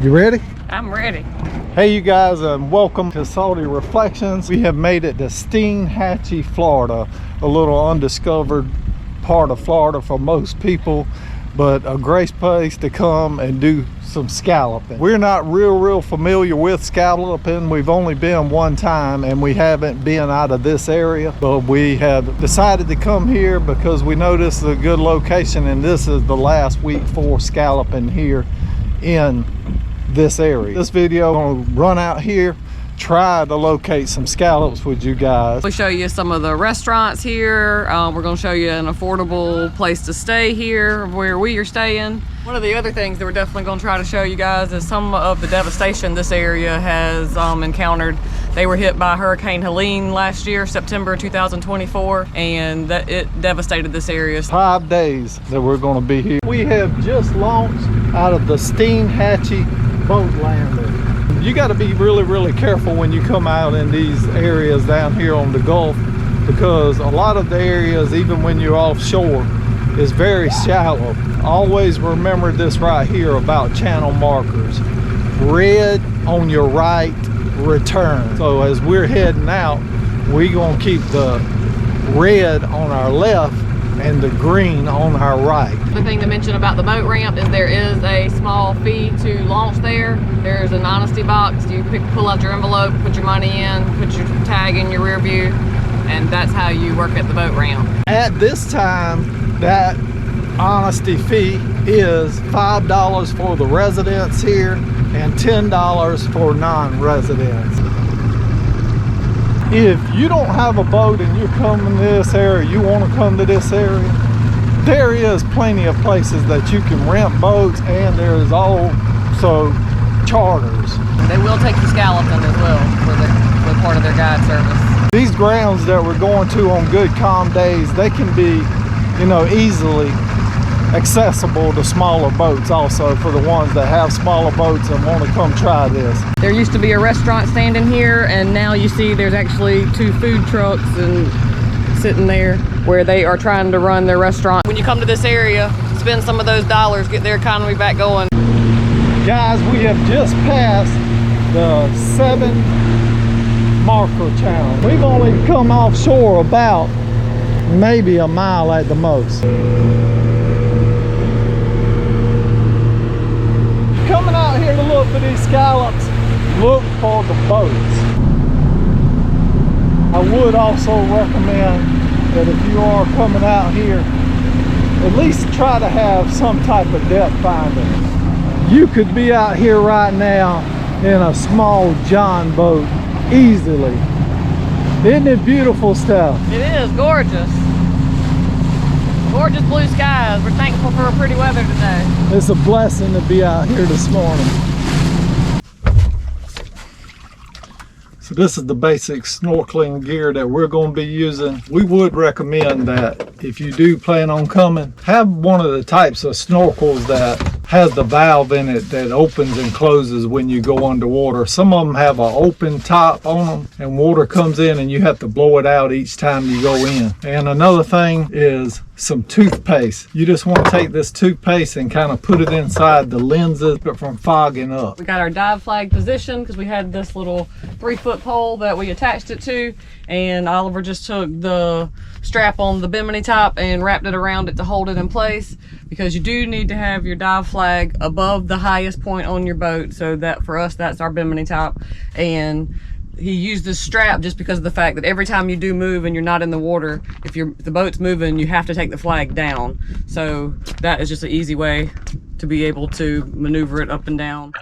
You ready? I'm ready. Hey you guys, and welcome to Salty Reflections. We have made it to Steinhatchee, Florida, a little undiscovered part of Florida for most people, but a great place to come and do some scalloping. We're not real familiar with scalloping. We've only been one time and we haven't been out of this area, but we have decided to come here because we know this is a good location, and this is the last week for scalloping here in this area. This video, I'm gonna run out here, try to locate some scallops with you guys. We'll show you some of the restaurants here. We're gonna show you an affordable place to stay here where we are staying. One of the other things that we're definitely gonna try to show you guys is some of the devastation this area has encountered. They were hit by Hurricane Helene last year, September 2024, and it devastated this area. 5 days that we're gonna be here. We have just launched out of the Steinhatchee Boat Ramp. You got to be really careful when you come out in these areas down here on the Gulf, because a lot of the areas, even when you're offshore, is very shallow. Always remember this right here about channel markers. Red on your right, return. So as we're heading out, we're gonna keep the red on our left and the green on our right. The thing to mention about the boat ramp is there is a small fee to launch there. There's an honesty box. You pull out your envelope, put your money in, put your tag in your rear view, and that's how you work at the boat ramp. At this time, that honesty fee is $5 for the residents here and $10 for non-residents. If you don't have a boat and you're coming to this area, you want to come to this area, there is plenty of places that you can rent boats, and there is also charters. They will take you scalloping as well for part of their guide service. These grounds that we're going to on good calm days, they can be, easily accessible to smaller boats also, for the ones that have smaller boats and want to come try this. There used to be a restaurant standing here, and now you see there's actually 2 food trucks and sitting there where they are trying to run their restaurant. When you come to this area, spend some of those dollars, get their economy back going. Guys, we have just passed the 7 marker channel. We've only come offshore about maybe a mile at the most. Coming out here to look for these scallops, look for the boats. I would also recommend that if you are coming out here, at least try to have some type of depth finder. You could be out here right now in a small John boat easily. Isn't it beautiful stuff? It is gorgeous. Gorgeous blue skies. We're thankful for pretty weather today. It's a blessing to be out here this morning. So this is the basic snorkeling gear that we're going to be using. We would recommend that if you do plan on coming, have one of the types of snorkels that has the valve in it that opens and closes when you go underwater. Some of them have an open top on them, and water comes in and you have to blow it out each time you go in. And another thing is some toothpaste. You just want to take this toothpaste and kind of put it inside the lenses from fogging up. We got our dive flag position because we had this little 3-foot pole that we attached it to, and Oliver just took the strap on the bimini top and wrapped it around it to hold it in place, because you do need to have your dive flag above the highest point on your boat. So that for us, that's our bimini top. And he used this strap just because of the fact that every time you do move and you're not in the water, if the boat's moving, you have to take the flag down. So that is just an easy way to be able to maneuver it up and down.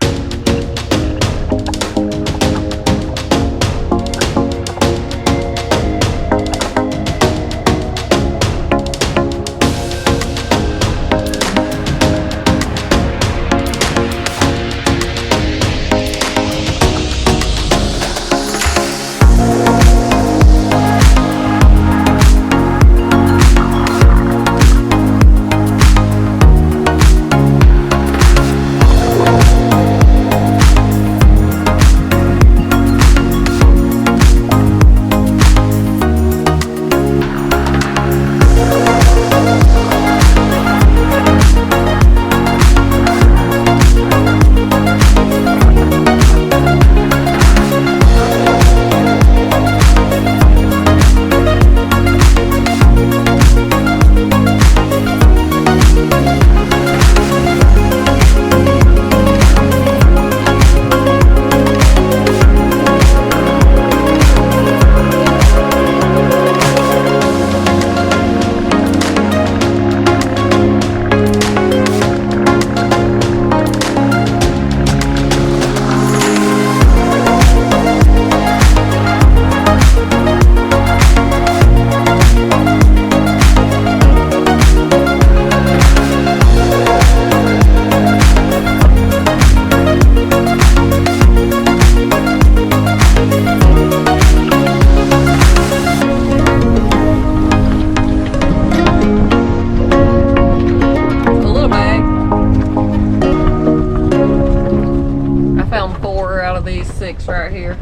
6 right here.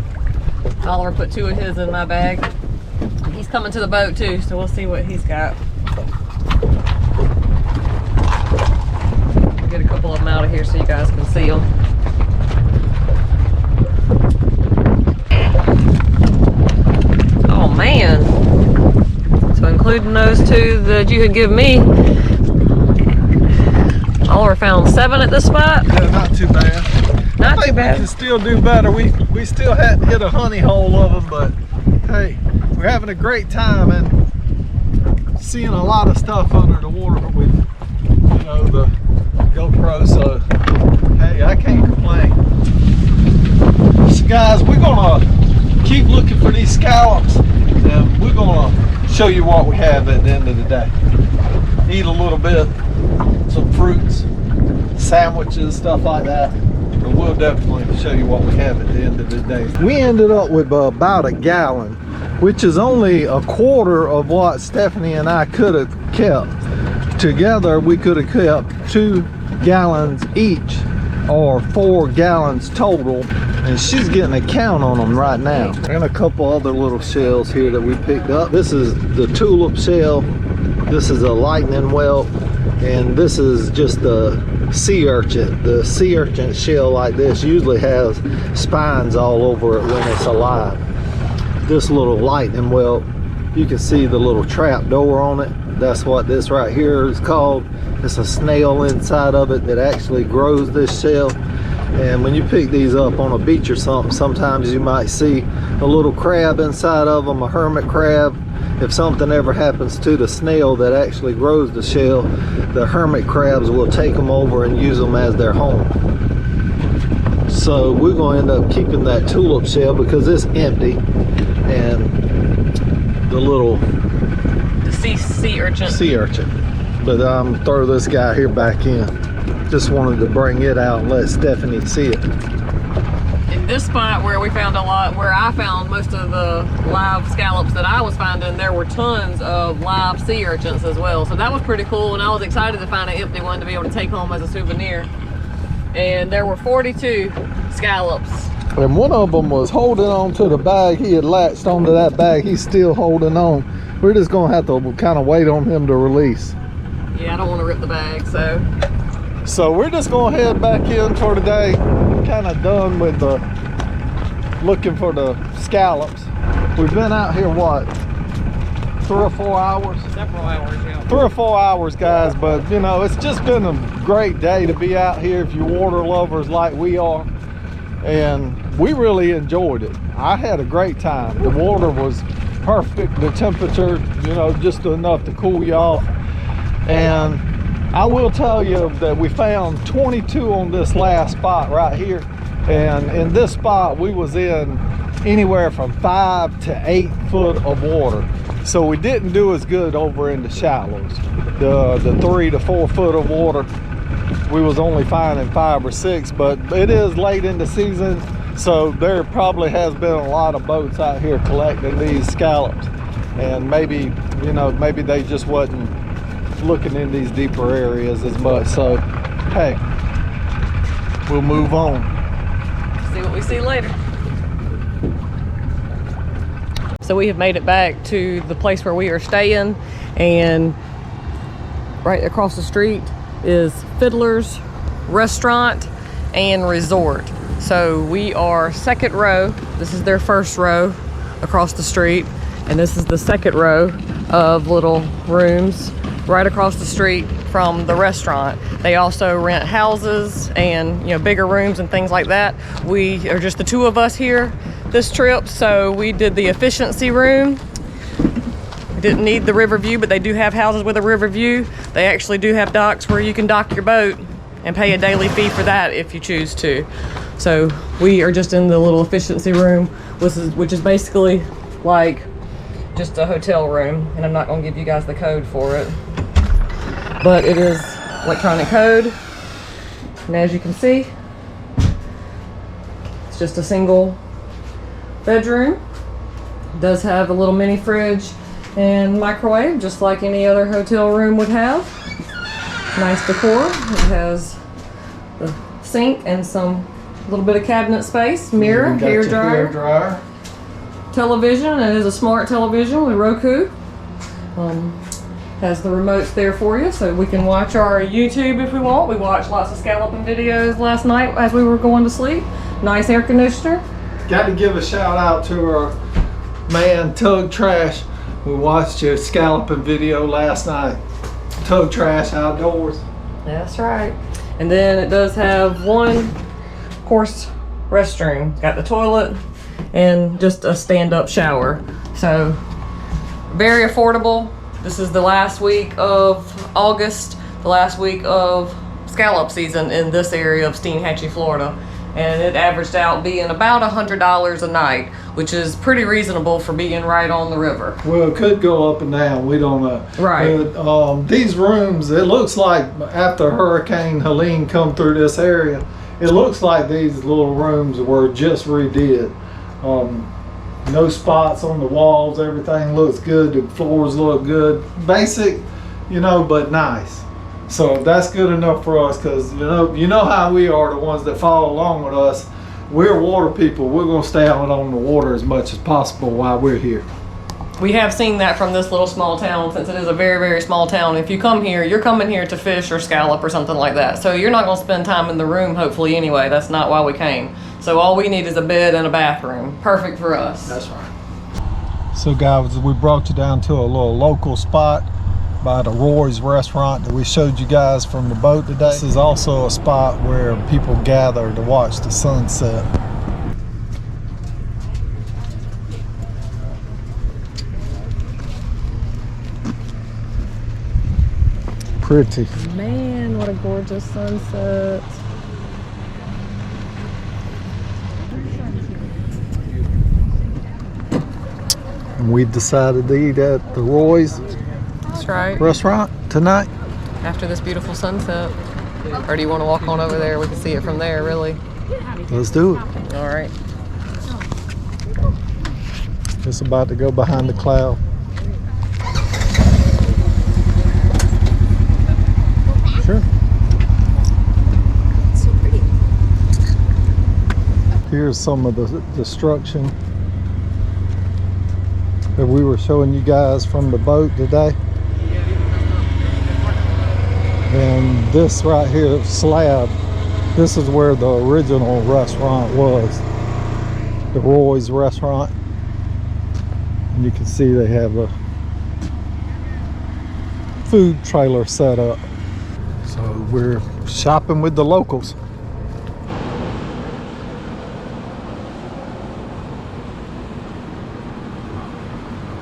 Oliver put 2 of his in my bag. He's coming to the boat too, so we'll see what he's got. I'll get a couple of them out of here so you guys can see them. Oh man. So including those 2 that you had given me, Oliver found 7 at this spot. Yeah, not too bad. Not too bad. We can still do better. We still hadn't hit a honey hole of them, but hey, we're having a great time and seeing a lot of stuff under the water with, you know, the GoPro. So hey, I can't complain. So guys, we're gonna keep looking for these scallops, and we're gonna show you what we have at the end of the day. Eat a little bit, some fruits, sandwiches, stuff like that. But we'll definitely show you what we have at the end of the day. We ended up with about a gallon, which is only a quarter of what Stephanie and I could have kept. Together we could have kept 2 gallons each, or 4 gallons total, and she's getting a count on them right now. And a couple other little shells here that we picked up. This is the tulip shell, this is a lightning whelk, and this is just the sea urchin. The sea urchin shell like this usually has spines all over it when it's alive. This little lightning whelk, you can see the little trap door on it. That's what this right here is called. It's a snail inside of it that actually grows this shell. And when you pick these up on a beach or something, sometimes you might see a little crab inside of them, a hermit crab. If something ever happens to the snail that actually grows the shell, the hermit crabs will take them over and use them as their home. So we're going to end up keeping that tulip shell because it's empty, and the little sea urchin. Sea urchin. But I'm throw this guy here back in. Just wanted to bring it out and let Stephanie see it. In this spot where we found a lot, where I found most of the live scallops that I was finding, there were tons of live sea urchins as well. So that was pretty cool, and I was excited to find an empty one to be able to take home as a souvenir. And there were 42 scallops. And one of them was holding on to the bag. He had latched onto that bag. He's still holding on. We're just gonna have to kind of wait on him to release. Yeah, I don't want to rip the bag, So we're just gonna head back in for today. Kind of done with the looking for the scallops. We've been out here what, 3 or 4 hours? Several hours, yeah. 3 or 4 hours, guys, but you know, it's just been a great day to be out here if you're water lovers like we are, and we really enjoyed it. I had a great time. The water was perfect, the temperature, you know, just enough to cool you off. And I will tell you that we found 22 on this last spot right here, and in this spot we was in anywhere from 5 to 8 foot of water. So we didn't do as good over in the shallows. The 3 to 4 foot of water, we was only finding 5 or 6, but it is late in the season, so there probably has been a lot of boats out here collecting these scallops, and maybe, you know, maybe they just wasn't looking in these deeper areas as much. So hey, we'll move on, see what we see later. So we have made it back to the place where we are staying, and right across the street is Fiddler's Restaurant and Resort. So we are second row. This is their first row across the street, and this is the second row of little rooms right across the street from the restaurant. They also rent houses and, you know, bigger rooms and things like that. We are just the 2 of us here this trip, so we did the efficiency room. We didn't need the river view, but they do have houses with a river view. They actually do have docks where you can dock your boat and pay a daily fee for that if you choose to. So we are just in the little efficiency room, which is basically like just a hotel room, and I'm not gonna give you guys the code for it, but it is electronic code. And as you can see, it's just a single bedroom. It does have a little mini fridge and microwave, just like any other hotel room would have. Nice decor. It has the sink and some A little bit of cabinet space, mirror, You got hair your dryer, hair dryer. television. It is a smart television with Roku. Has the remotes there for you, so we can watch our YouTube if we want. We watched lots of scalloping videos last night as we were going to sleep. Nice air conditioner. Got to give a shout out to our man Tug Trash. We watched your scalloping video last night. Tug Trash Outdoors. That's right. And then it does have one, of course, restroom. It's got the toilet and just a stand-up shower. So very affordable. This is the last week of August, the last week of scallop season in this area of Steinhatchee, Florida. And it averaged out being about $100 a night, which is pretty reasonable for being right on the river. Well, it could go up and down. We don't know. Right. But, these rooms, it looks like after Hurricane Helene come through this area, it looks like these little rooms were just redid. No spots on the walls. Everything looks good. The floors look good. Basic, you know, but nice. So that's good enough for us, because you know how we are, the ones that follow along with us. We're water people. We're gonna stay out on the water as much as possible while we're here. We have seen that from this little small town, since it is a very, very small town. If you come here, you're coming here to fish or scallop or something like that. So you're not gonna spend time in the room, hopefully, anyway. That's not why we came. So all we need is a bed and a bathroom. Perfect for us. That's right. So guys, we brought you down to a little local spot by the Roy's restaurant that we showed you guys from the boat today. This is also a spot where people gather to watch the sunset. Pretty. Man, what a gorgeous sunset. And we decided to eat at the Roy's That's right. restaurant tonight. After this beautiful sunset. Or do you want to walk on over there? We can see it from there, really. Let's do it. All right. Just about to go behind the cloud. Sure. So pretty. Here's some of the destruction that we were showing you guys from the boat today. And this right here slab, this is where the original restaurant was, the Roy's restaurant. And you can see they have a food trailer set up. So we're shopping with the locals.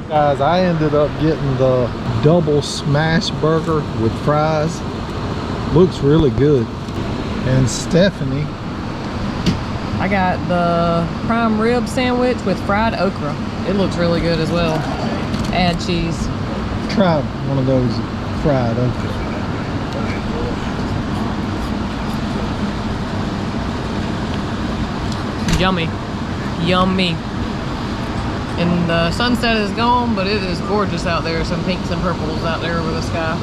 Guys, I ended up getting the double smash burger with fries. Looks really good. And Stephanie, I got the prime rib sandwich with fried okra. It looks really good as well. Add cheese. tried one of those fried okra. Yummy. Yummy. And the sunset is gone, but it is gorgeous out there. Some pinks and purples out there over the sky.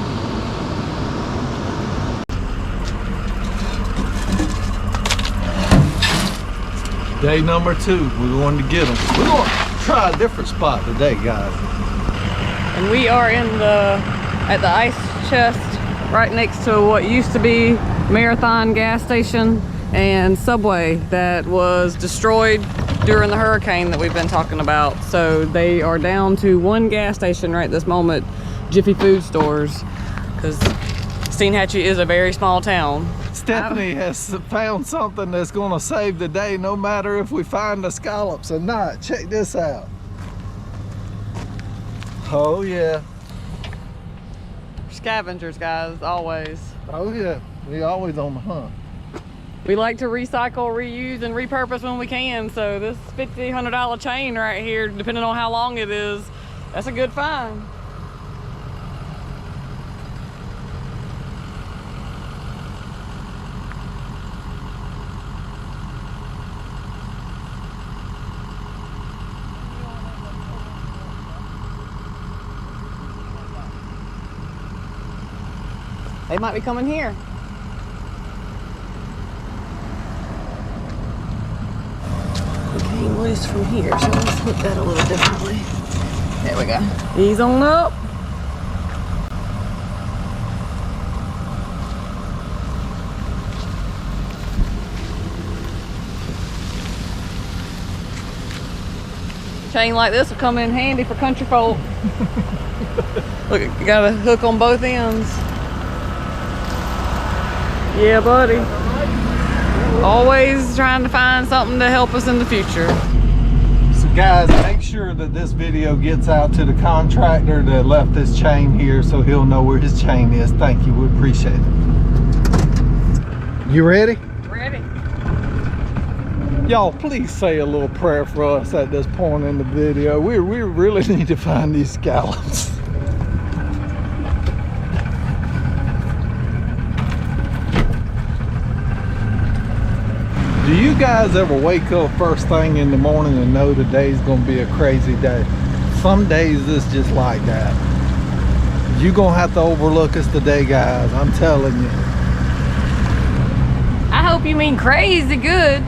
Day number 2, we're going to get them. We're going to try a different spot today, guys. And we are at the ice chest right next to what used to be Marathon gas station and Subway that was destroyed during the hurricane that we've been talking about. So they are down to one gas station right this moment, Jiffy Food Stores, because Steinhatchee is a very small town. Stephanie has found something that's going to save the day no matter if we find the scallops or not. Check this out. Oh yeah. Scavengers, guys, always. Oh yeah, we always on the hunt. We like to recycle, reuse, and repurpose when we can. So this $50, $100 chain right here, depending on how long it is, that's a good find. They might be coming here. We came loose from here, so let's hook that a little differently. There we go. Ease on up. Chain like this will come in handy for country folk. Look, you got a hook on both ends. Yeah, buddy. Always trying to find something to help us in the future. So guys, make sure that this video gets out to the contractor that left this chain here so he'll know where his chain is. Thank you, we appreciate it. You ready? Ready. Y'all, please say a little prayer for us at this point in the video. We really need to find these scallops. Do you guys ever wake up first thing in the morning and know the day's gonna be a crazy day? Some days it's just like that. You're gonna have to overlook us today, guys. I'm telling you. I hope you mean crazy good.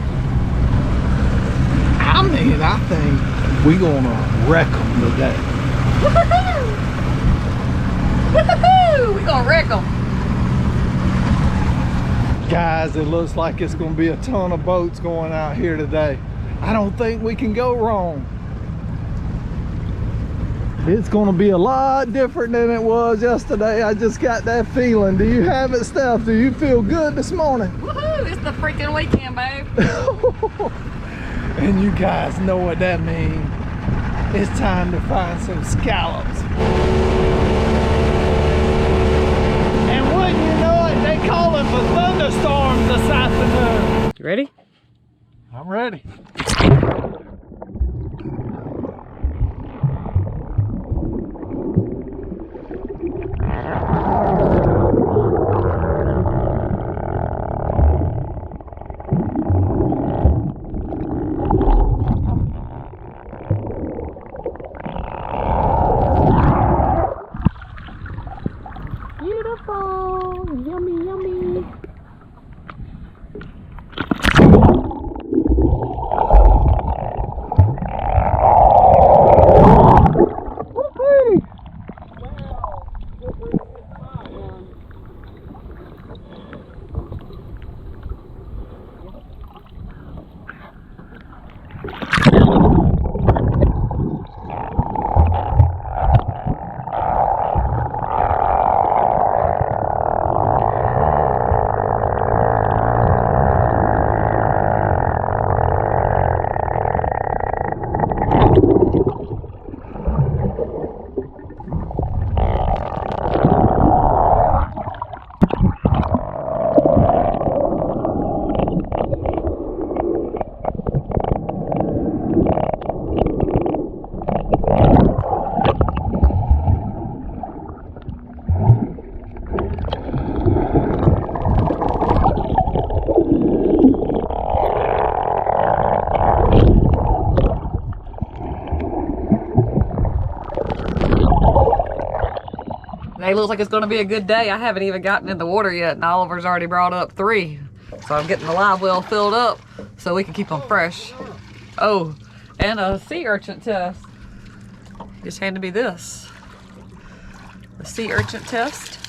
I mean, I think we're gonna wreck them today. Woohoo! Woohoo! We're gonna wreck them. Guys, it looks like it's gonna be a ton of boats going out here today. I don't think we can go wrong. It's gonna be a lot different than it was yesterday. I just got that feeling. Do you have it, Steph? Do you feel good this morning? Woohoo! It's the freaking weekend, babe. And you guys know what that means. It's time to find some scallops. And wouldn't you know it, they call it for thunderstorms this afternoon. You ready? I'm ready. It looks like it's going to be a good day. I haven't even gotten in the water yet, and Oliver's already brought up 3. So I'm getting the live well filled up so we can keep them fresh. Oh, and a sea urchin test. He just handed me this. The sea urchin test.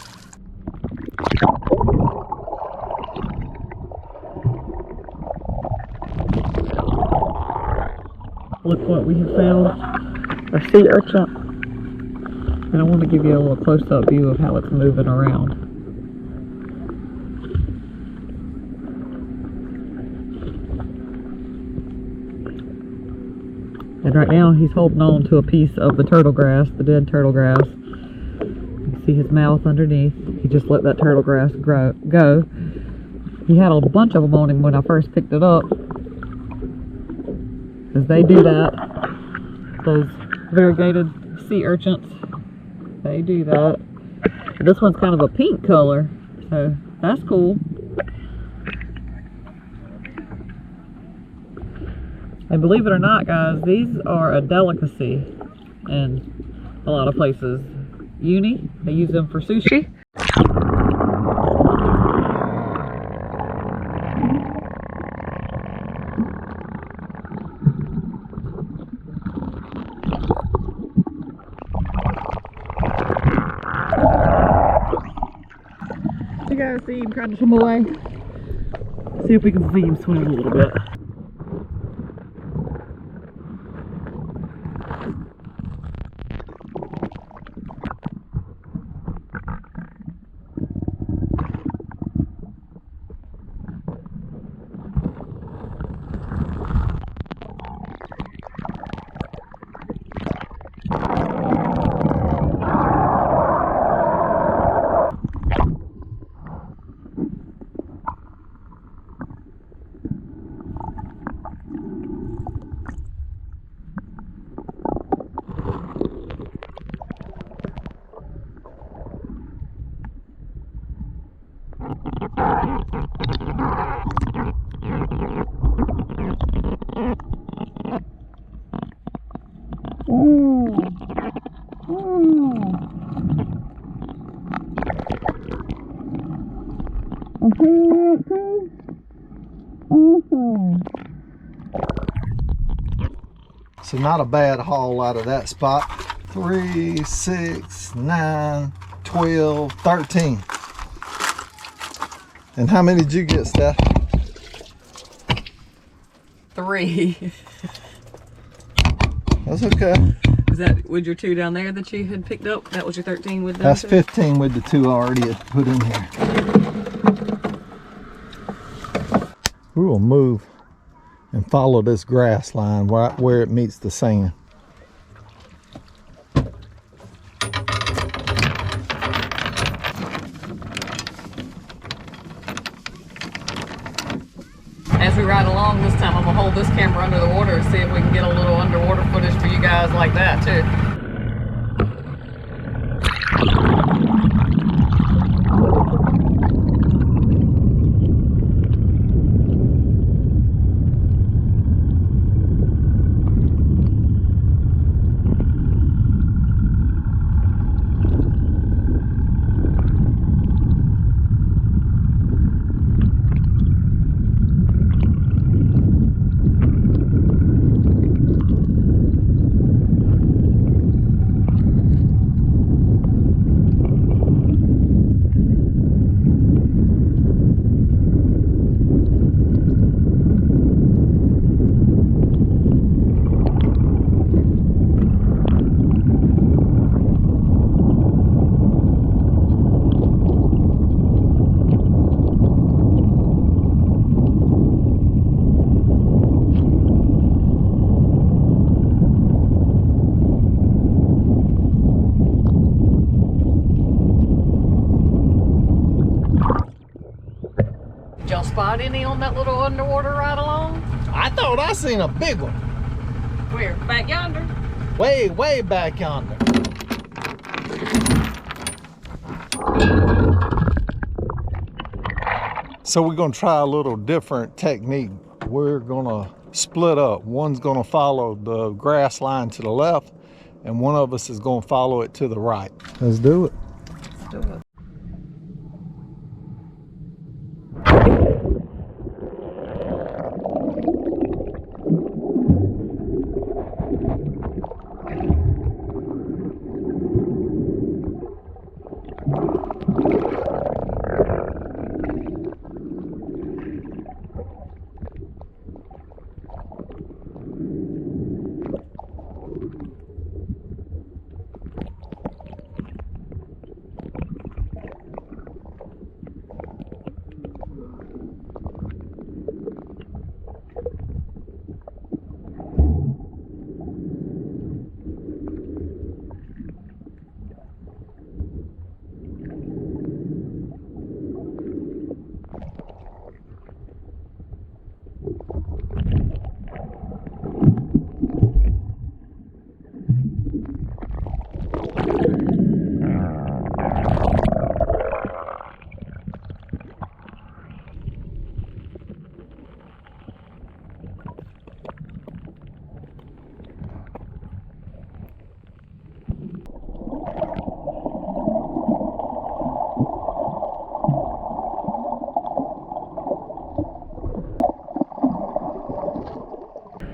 Look what we have found. A sea urchin. And I want to give you a little close-up view of how it's moving around. And right now he's holding on to a piece of the turtle grass, the dead turtle grass. You can see his mouth underneath. He just let that turtle grass go. He had a bunch of them on him when I first picked it up. Because they do that. Those variegated sea urchins. They do that. This one's kind of a pink color, so that's cool. And believe it or not, guys, these are a delicacy in a lot of places. Uni, they use them for sushi. guys see him trying to swim away? See if we can see him swim a little bit. So not a bad haul out of that spot. 3, 6, 9, 12, 13. And how many did you get, Steph? 3. That's okay. Was that with your 2 down there that you had picked up? That was your 13 with them? That's 15 with the 2 I already had put in here. We will move and follow this grass line right where it meets the sand. As we ride along this time, I'm gonna hold this camera under the water and see if we can get a little underwater footage for you guys like that too. Y'all spot any on that little underwater ride along? I thought I seen a big one. Where? Back yonder? Way, way back yonder. So we're gonna try a little different technique. We're gonna split up. One's gonna follow the grass line to the left, and one of us is gonna follow it to the right. Let's do it. Let's do it.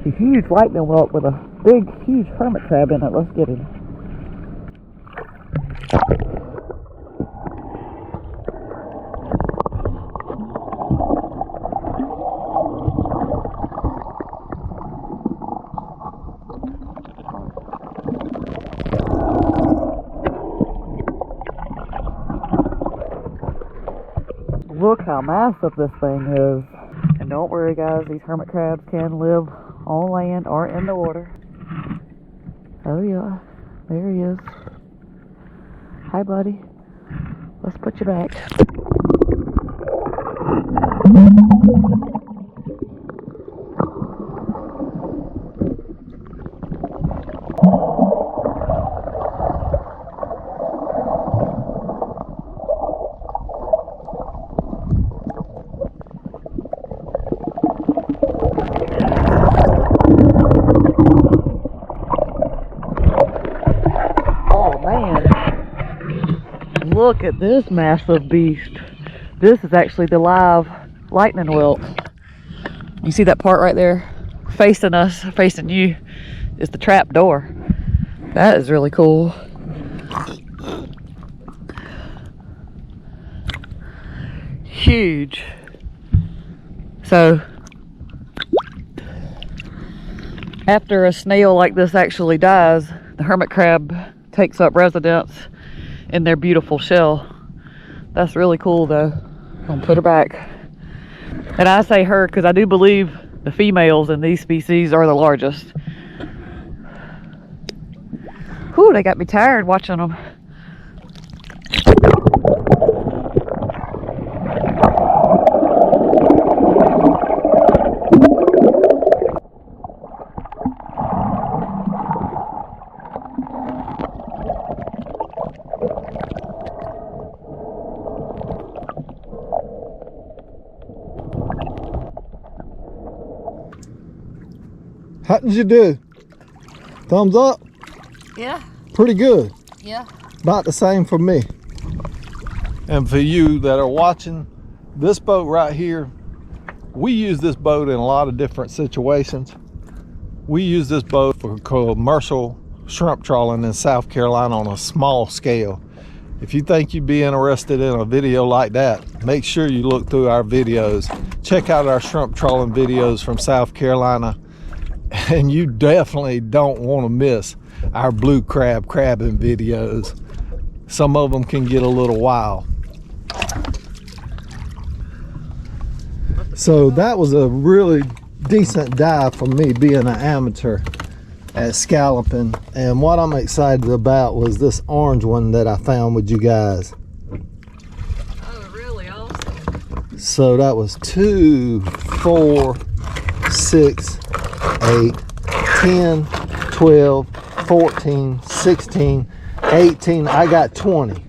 A huge lightning bolt with a big, huge hermit crab in it. Let's get it. Look how massive this thing is. And don't worry guys, these hermit crabs can live on land or in the water. Oh yeah, there he is. Hi buddy, let's put you back. Look at this massive beast. This is actually the live lightning whelk. You see that part right there? Facing us, facing you, is the trap door. That is really cool. Huge. So, after a snail like this actually dies, the hermit crab takes up residence in their beautiful shell. That's really cool though. I'm gonna put her back. And I say her because I do believe the females in these species are the largest. Whew, they got me tired watching them. How did you do? Thumbs up? Yeah. Pretty good. Yeah. About the same for me. And for you that are watching, this boat right here, we use this boat in a lot of different situations. We use this boat for commercial shrimp trawling in South Carolina on a small scale. If you think you'd be interested in a video like that, make sure you look through our videos. Check out our shrimp trawling videos from South Carolina. And you definitely don't want to miss our blue crab crabbing videos. Some of them can get a little wild. So that was a really decent dive for me being an amateur at scalloping. And what I'm excited about was this orange one that I found with you guys. Oh, really awesome. So that was 2, 4, 6, 8, 10, 12, 14, 16, 18. I got 20.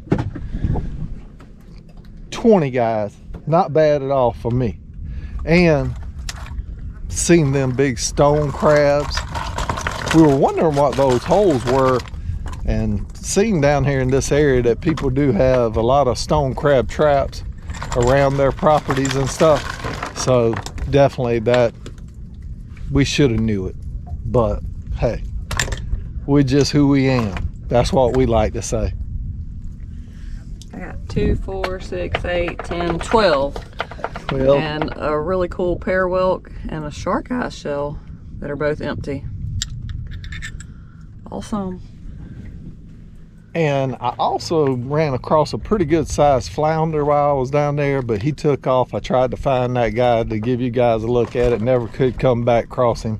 20 guys. Not bad at all for me. And seeing them big stone crabs. We were wondering what those holes were, and seeing down here in this area that people do have a lot of stone crab traps around their properties and stuff. So definitely that we should have knew it, but hey, we're just who we am. That's what we like to say. I got 2, 4, 6, 8, 10, 12. 12. And a really cool pear whelk and a shark eye shell that are both empty. Awesome. And I also ran across a pretty good sized flounder while I was down there, but he took off. I tried to find that guy to give you guys a look at it, never could come back across him.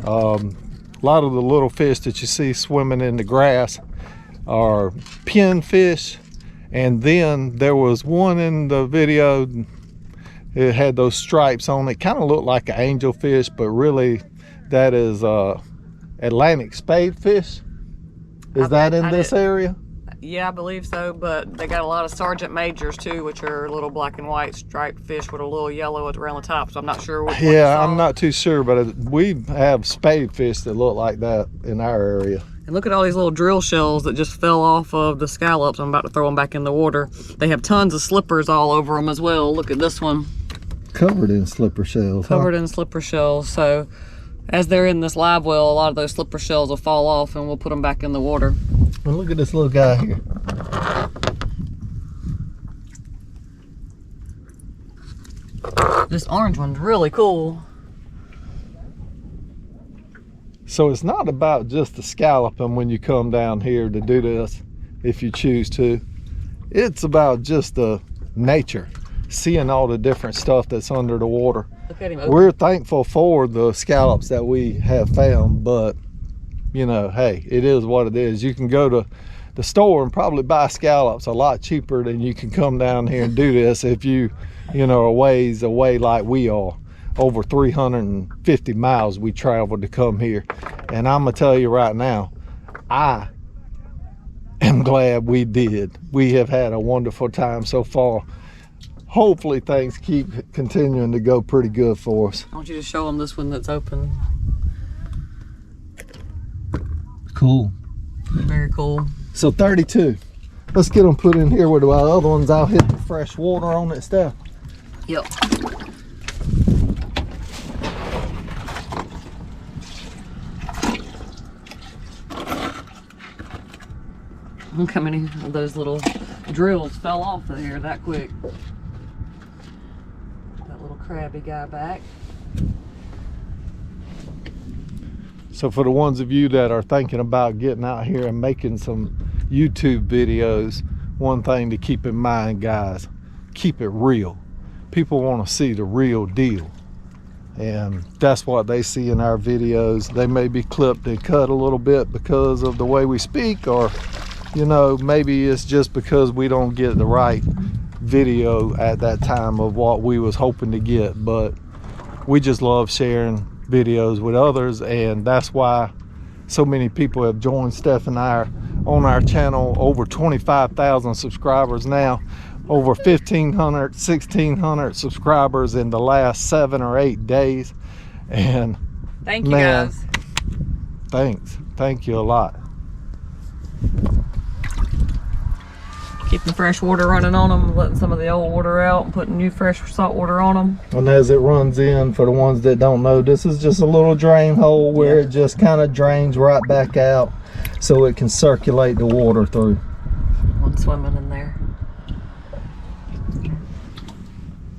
A lot of the little fish that you see swimming in the grass are pinfish, and then there was one in the video, it had those stripes on it, kind of looked like an angelfish, but really that is Atlantic spadefish. Is that in this area? Yeah, I believe so, but they got a lot of sergeant majors too, which are little black and white striped fish with a little yellow around the top, so I'm not sure which one you saw. I'm not too sure, but we have spadefish that look like that in our area. And look at all these little drill shells that just fell off of the scallops. I'm about to throw them back in the water. They have tons of slippers all over them as well. Look at this one. Covered in slipper shells. Covered in slipper shells. So as they're in this live well, a lot of those slipper shells will fall off and we'll put them back in the water. And look at this little guy here. This orange one's really cool. So it's not about just the scalloping when you come down here to do this, if you choose to. It's about just the nature. seeing all the different stuff that's under the water. Look at him open. We're thankful for the scallops that we have found, but you know, hey, it is what it is. You can go to the store and probably buy scallops a lot cheaper than you can come down here and do this if you know, a ways away like we are. Over 350 miles we traveled to come here. And I'm gonna tell you right now, I am glad we did. We have had a wonderful time so far. Hopefully things keep continuing to go pretty good for us. I want you to show them this one that's open. Cool. Very cool. So 32. Let's get them put in here with the other ones. I'll hit the fresh water on it, Steph. Yep. Look how many of those little drills fell off of here that quick. That little crabby guy back. So for the ones of you that are thinking about getting out here and making some YouTube videos, one thing to keep in mind, guys, keep it real. People want to see the real deal. And that's what they see in our videos. They may be clipped and cut a little bit because of the way we speak, or you know, maybe it's just because we don't get the right video at that time of what we was hoping to get. But we just love sharing videos with others, and that's why so many people have joined Steph and I on our channel. Over 25,000 subscribers now, over 1,500 1,600 subscribers in the last 7 or 8 days. And thank you, guys. Thank you a lot. Keeping fresh water running on them, letting some of the old water out, and putting new fresh salt water on them. And as it runs in, for the ones that don't know, this is just a little drain hole where it just kind of drains right back out so it can circulate the water through. One swimming in there.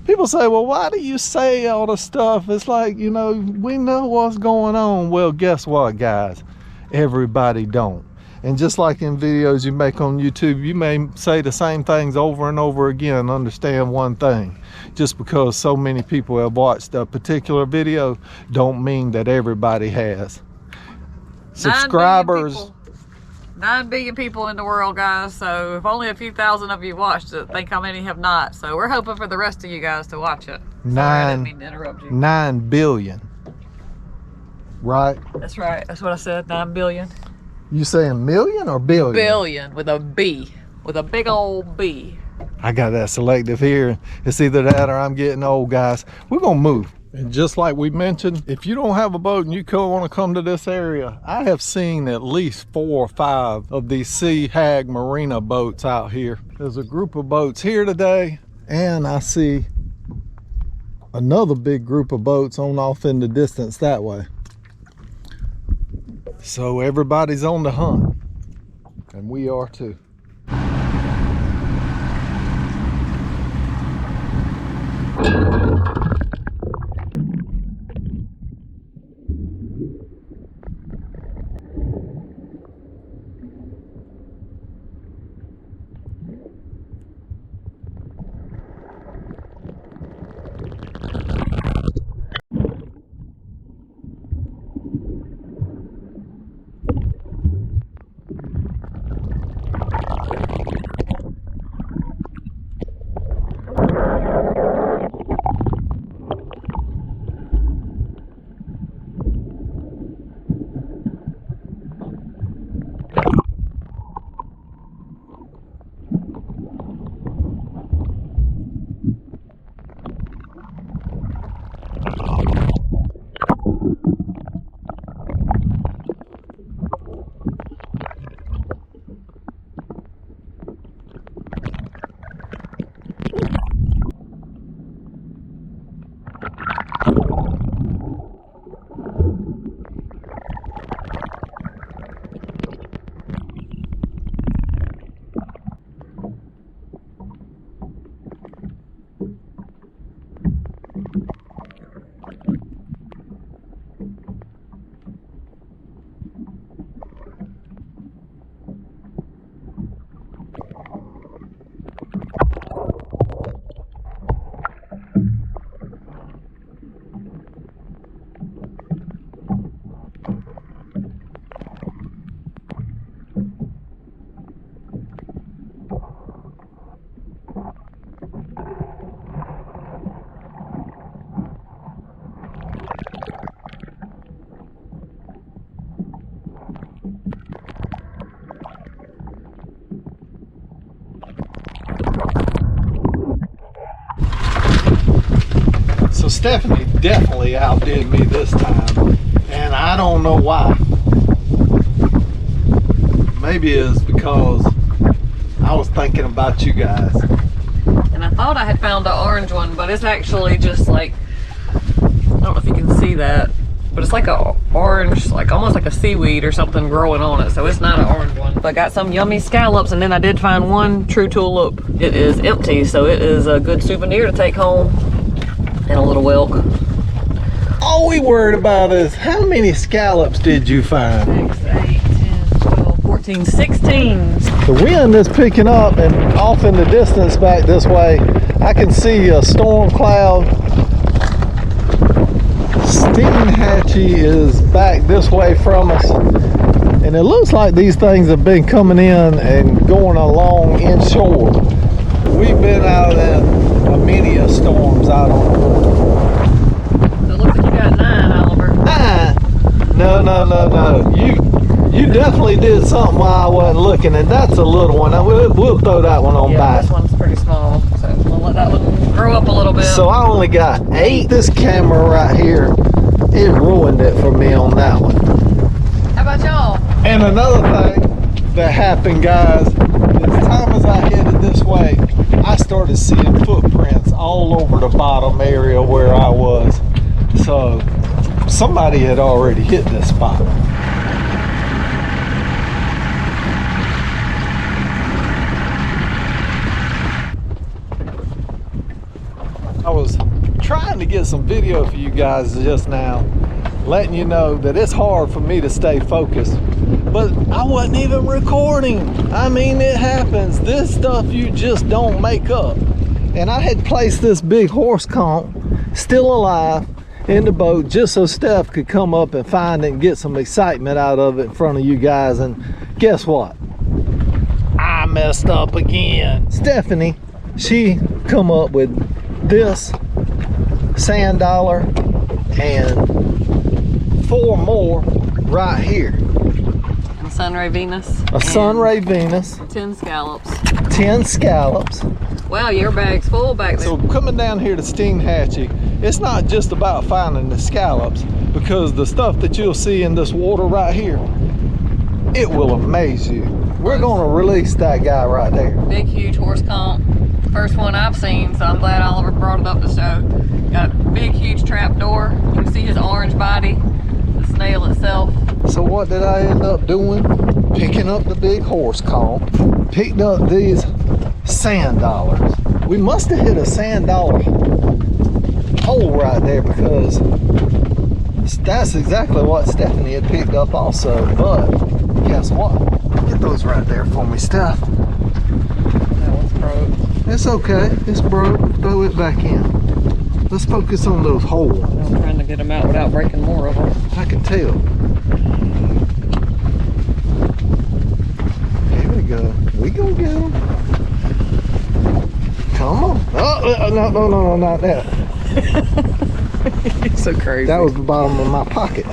People say, well, why do you say all the stuff? It's like, you know, we know what's going on. Well, guess what, guys? Everybody don't. And just like in videos you make on YouTube, you may say the same things over and over again. Understand one thing: just because so many people have watched a particular video don't mean that everybody has. Subscribers. 9 billion people in the world, guys. So if only a few thousand of you watched it, think how many have not. So we're hoping for the rest of you guys to watch it. Sorry, I didn't mean to interrupt you. 9 billion. Right? That's right. That's what I said. 9 billion. You saying million or billion? Billion with a B, with a big old B. I got that selective here. It's either that or I'm getting old, guys. We're gonna move. And just like we mentioned, if you don't have a boat and you want to come to this area, I have seen at least 4 or 5 of these Sea Hag Marina boats out here. There's a group of boats here today, and I see another big group of boats on off in the distance that way. So everybody's on the hunt, and we are too. Stephanie definitely outdid me this time, and I don't know why. Maybe it's because I was thinking about you guys. And I thought I had found an orange one, but it's actually just like, I don't know if you can see that, but it's like a orange, like almost like a seaweed or something growing on it. So it's not an orange one. But I got some yummy scallops, and then I did find one true tulip. It is empty, so it is a good souvenir to take home. And a little whelk. All we worried about is how many scallops did you find? 6, 8, 10, 12, 14, 16. The wind is picking up, and off in the distance back this way, I can see a storm cloud. Steinhatchee is back this way from us, and it looks like these things have been coming in and going along inshore. We've been out in a many of storms out on the river. So it looks like you got 9, Oliver. 9? No. You definitely did something while I wasn't looking, and that's a little one. We'll throw that one on back. This one's pretty small, so we'll let that one grow up a little bit. So I only got 8. This camera right here, it ruined it for me on that one. How about y'all? And another thing that happened, guys, as time as I headed this way, I started seeing footprints all over the bottom area where I was. So somebody had already hit this spot. I was trying to get some video for you guys just now, letting you know that it's hard for me to stay focused, but I wasn't even recording. I mean, it happens. This stuff you just don't make up. And I had placed this big horse conch, still alive, in the boat just so Steph could come up and find it and get some excitement out of it in front of you guys. And guess what? I messed up again. Stephanie, she come up with this sand dollar and 4 more right here. And Sunray Venus. A Sunray Venus. 10 scallops. 10 scallops. Wow, your bag's full back there. So coming down here to Steinhatchee, it's not just about finding the scallops, because the stuff that you'll see in this water right here, it will amaze you. We're gonna release that guy right there. Big, huge horse conch. First one I've seen, so I'm glad Oliver brought it up to show. Got a big, huge trap door. You can see his orange body, the snail itself. So what did I end up doing? Picking up the big horse conch, picked up these sand dollars. We must have hit a sand dollar hole right there, because that's exactly what Stephanie had picked up also. But guess what? Get those right there for me, Steph. That one's broke. It's okay, it's broke. Throw it back in. Let's focus on those holes. I'm trying to get them out without breaking more of them. I can tell. Here we go. We gonna get them. Come on. Oh, no, not that. You're so crazy. That was the bottom of my pocket.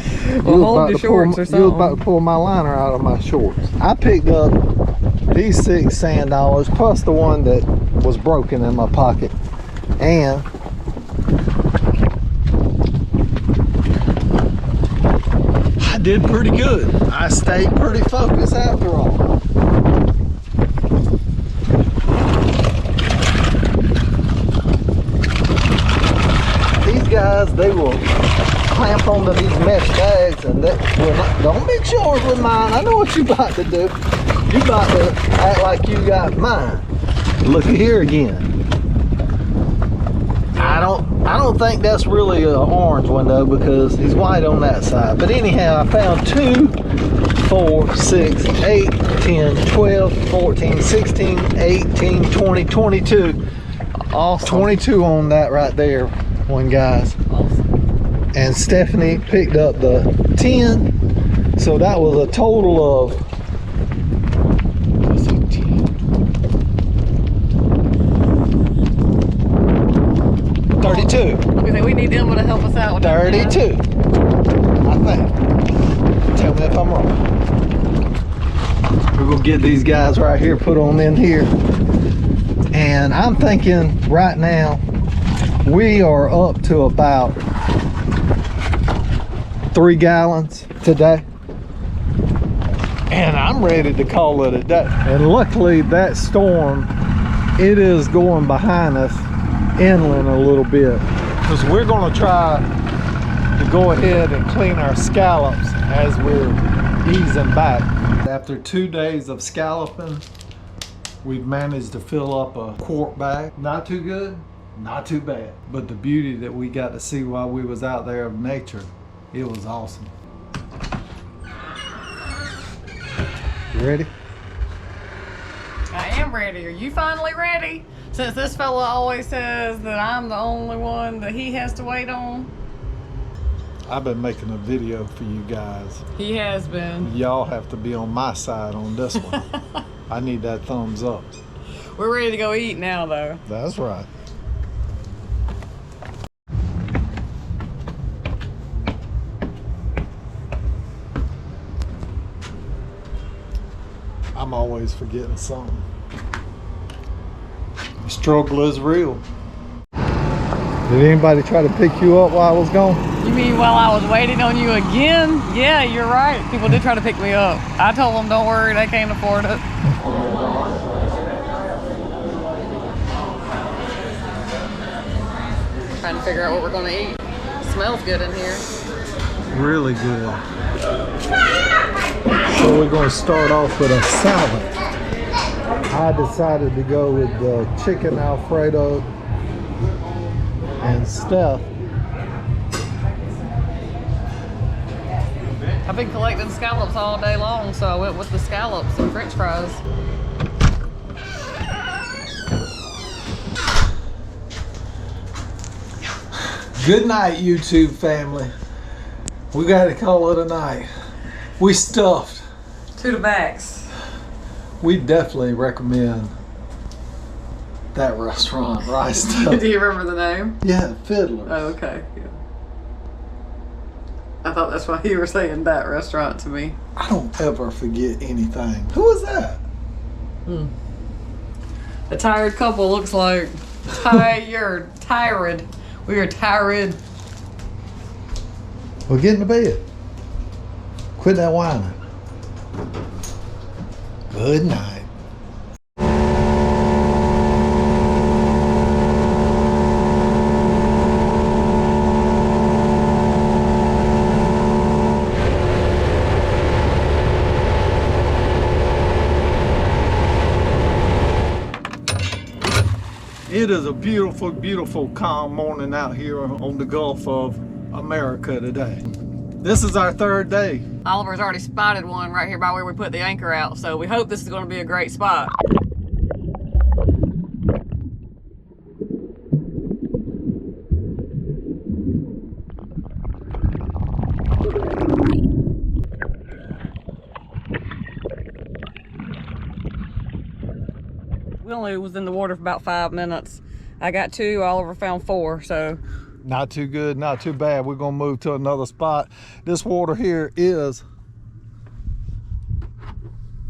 Well, hold your shorts or something. You was about to pull my liner out of my shorts. I picked up these 6 sand dollars plus the one that was broken in my pocket, and I did pretty good. I stayed pretty focused after all. These guys, they will clamp onto these mesh bags, and don't mix yours with mine. I know what you about to do. You about to act like you got mine. Look at here again. I don't think that's really an orange one though, because he's white on that side. But anyhow, I found 2, 4, 6, 8, 10, 12, 14, 16, 18, 20, 22. Awesome. 22 on that right there one, guys. Awesome. And Stephanie picked up the 10. So that was a total of 32. We need Emma to help us out with 32. I think. Tell me if I'm wrong. We're gonna get these guys right here, put them in here. And I'm thinking right now We are up to about 3 gallons today, and I'm ready to call it a day. And luckily that storm, it is going behind us inland a little bit, because we're going to try to go ahead and clean our scallops as we're easing back. After 2 days of scalloping, we've managed to fill up a quart bag. Not too good, not too bad, but the beauty that we got to see while we was out there of nature, it was awesome. You ready? I am ready. Are you finally ready? Since this fella always says that I'm the only one that he has to wait on. I've been making a video for you guys. He has been. Y'all have to be on my side on this one. I need that thumbs up. We're ready to go eat now, though. That's right. I'm always forgetting something. The struggle is real. Did anybody try to pick you up while I was gone? You mean while I was waiting on you again? Yeah, you're right. People did try to pick me up. I told them, don't worry, they can't afford it. Trying to figure out what we're going to eat. It smells good in here. Really good. So we're going to start off with a salad. I decided to go with the chicken Alfredo and Steph. I've been collecting scallops all day long, so I went with the scallops and french fries. Good night, YouTube family. We got to call it a night. We stuffed. To the max. We definitely recommend that restaurant, right, Steph? Do you remember the name? Yeah, Fiddler. Oh, okay. Yeah. I thought that's why you were saying that restaurant to me. I don't ever forget anything. Who was that? A tired couple looks like. You're tired. We are tired. Well, get in the bed. Quit that whining. Good night. It is a beautiful, beautiful, calm morning out here on the Gulf of America today. This is our 3rd day. Oliver's already spotted one right here by where we put the anchor out, so we hope this is going to be a great spot. We only was in the water for about 5 minutes. I got 2, Oliver found 4, so. Not too good, not too bad. We're gonna move to another spot. This water here is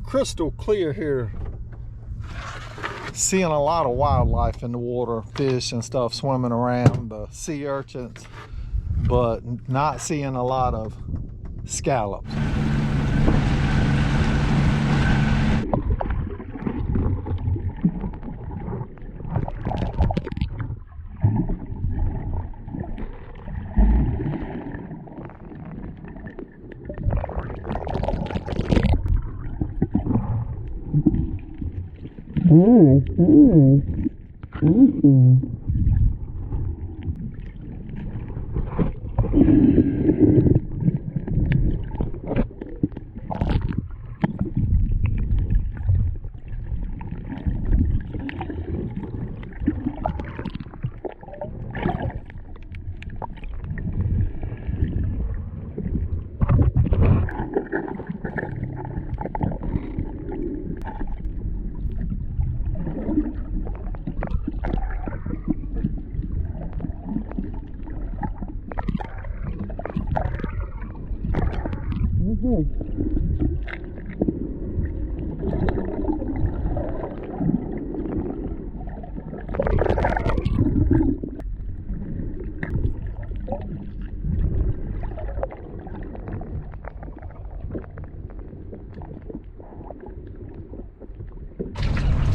crystal clear here. Seeing a lot of wildlife in the water, fish and stuff swimming around, the sea urchins, but not seeing a lot of scallops.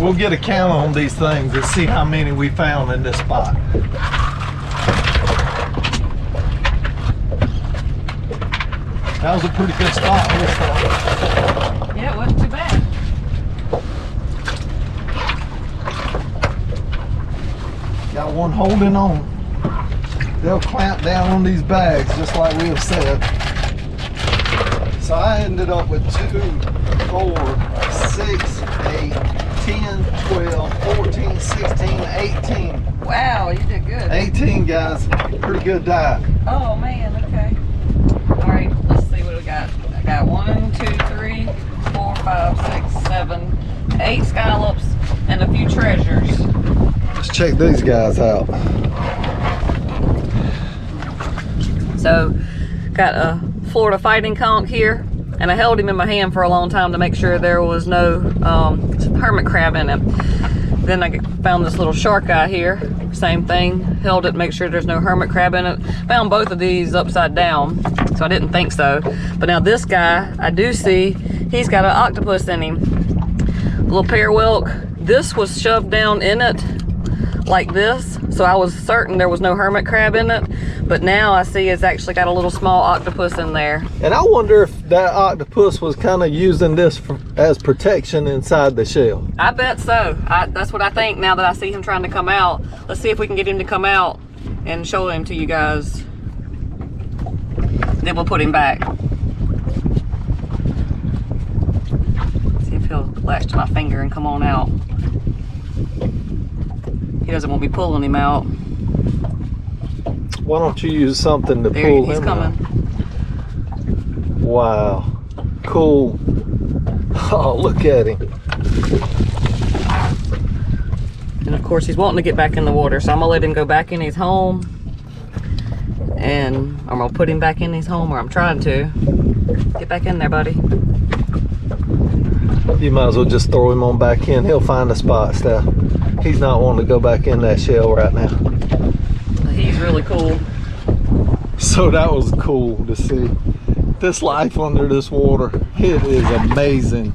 We'll get a count on these things and see how many we found in this spot. That was a pretty good spot this time. Yeah, it wasn't too bad. Got one holding on. They'll clamp down on these bags just like we have said. So I ended up with 2, 4, 6, 8, 10, 12, 14, 16, 18. Wow, you did good. 18 guys, pretty good dive. Oh man, okay. All right, let's see what we got. I got 1, 2, 3, 4, 5, 6, 7, 8 scallops and a few treasures. Let's check these guys out. So, got a Florida fighting conch here, and I held him in my hand for a long time to make sure there was no hermit crab in it. Then I found this little shark eye here, same thing, held it, make sure there's no hermit crab in it. Found both of these upside down, so I didn't think so. But now this guy, I do see, he's got an octopus in him. A little pear whelk. This was shoved down in it like this, so I was certain there was no hermit crab in it, but now I see it's actually got a little small octopus in there. And I wonder if that octopus was kind of using this as protection inside the shell. I bet so. That's what I think now that I see him trying to come out. Let's see if we can get him to come out and show him to you guys. Then we'll put him back. See if he'll latch to my finger and come on out. He doesn't want me pulling him out. Why don't you use something to There, pull he's him coming. out? Wow, cool. Oh, look at him. And of course he's wanting to get back in the water, so I'm gonna let him go back in his home. And I'm gonna put him back in his home, or I'm trying to. Get back in there, buddy. You might as well just throw him on back in. He'll find a spot, Steph. He's not wanting to go back in that shell right now. He's really cool. So that was cool to see. This life under this water, it is amazing.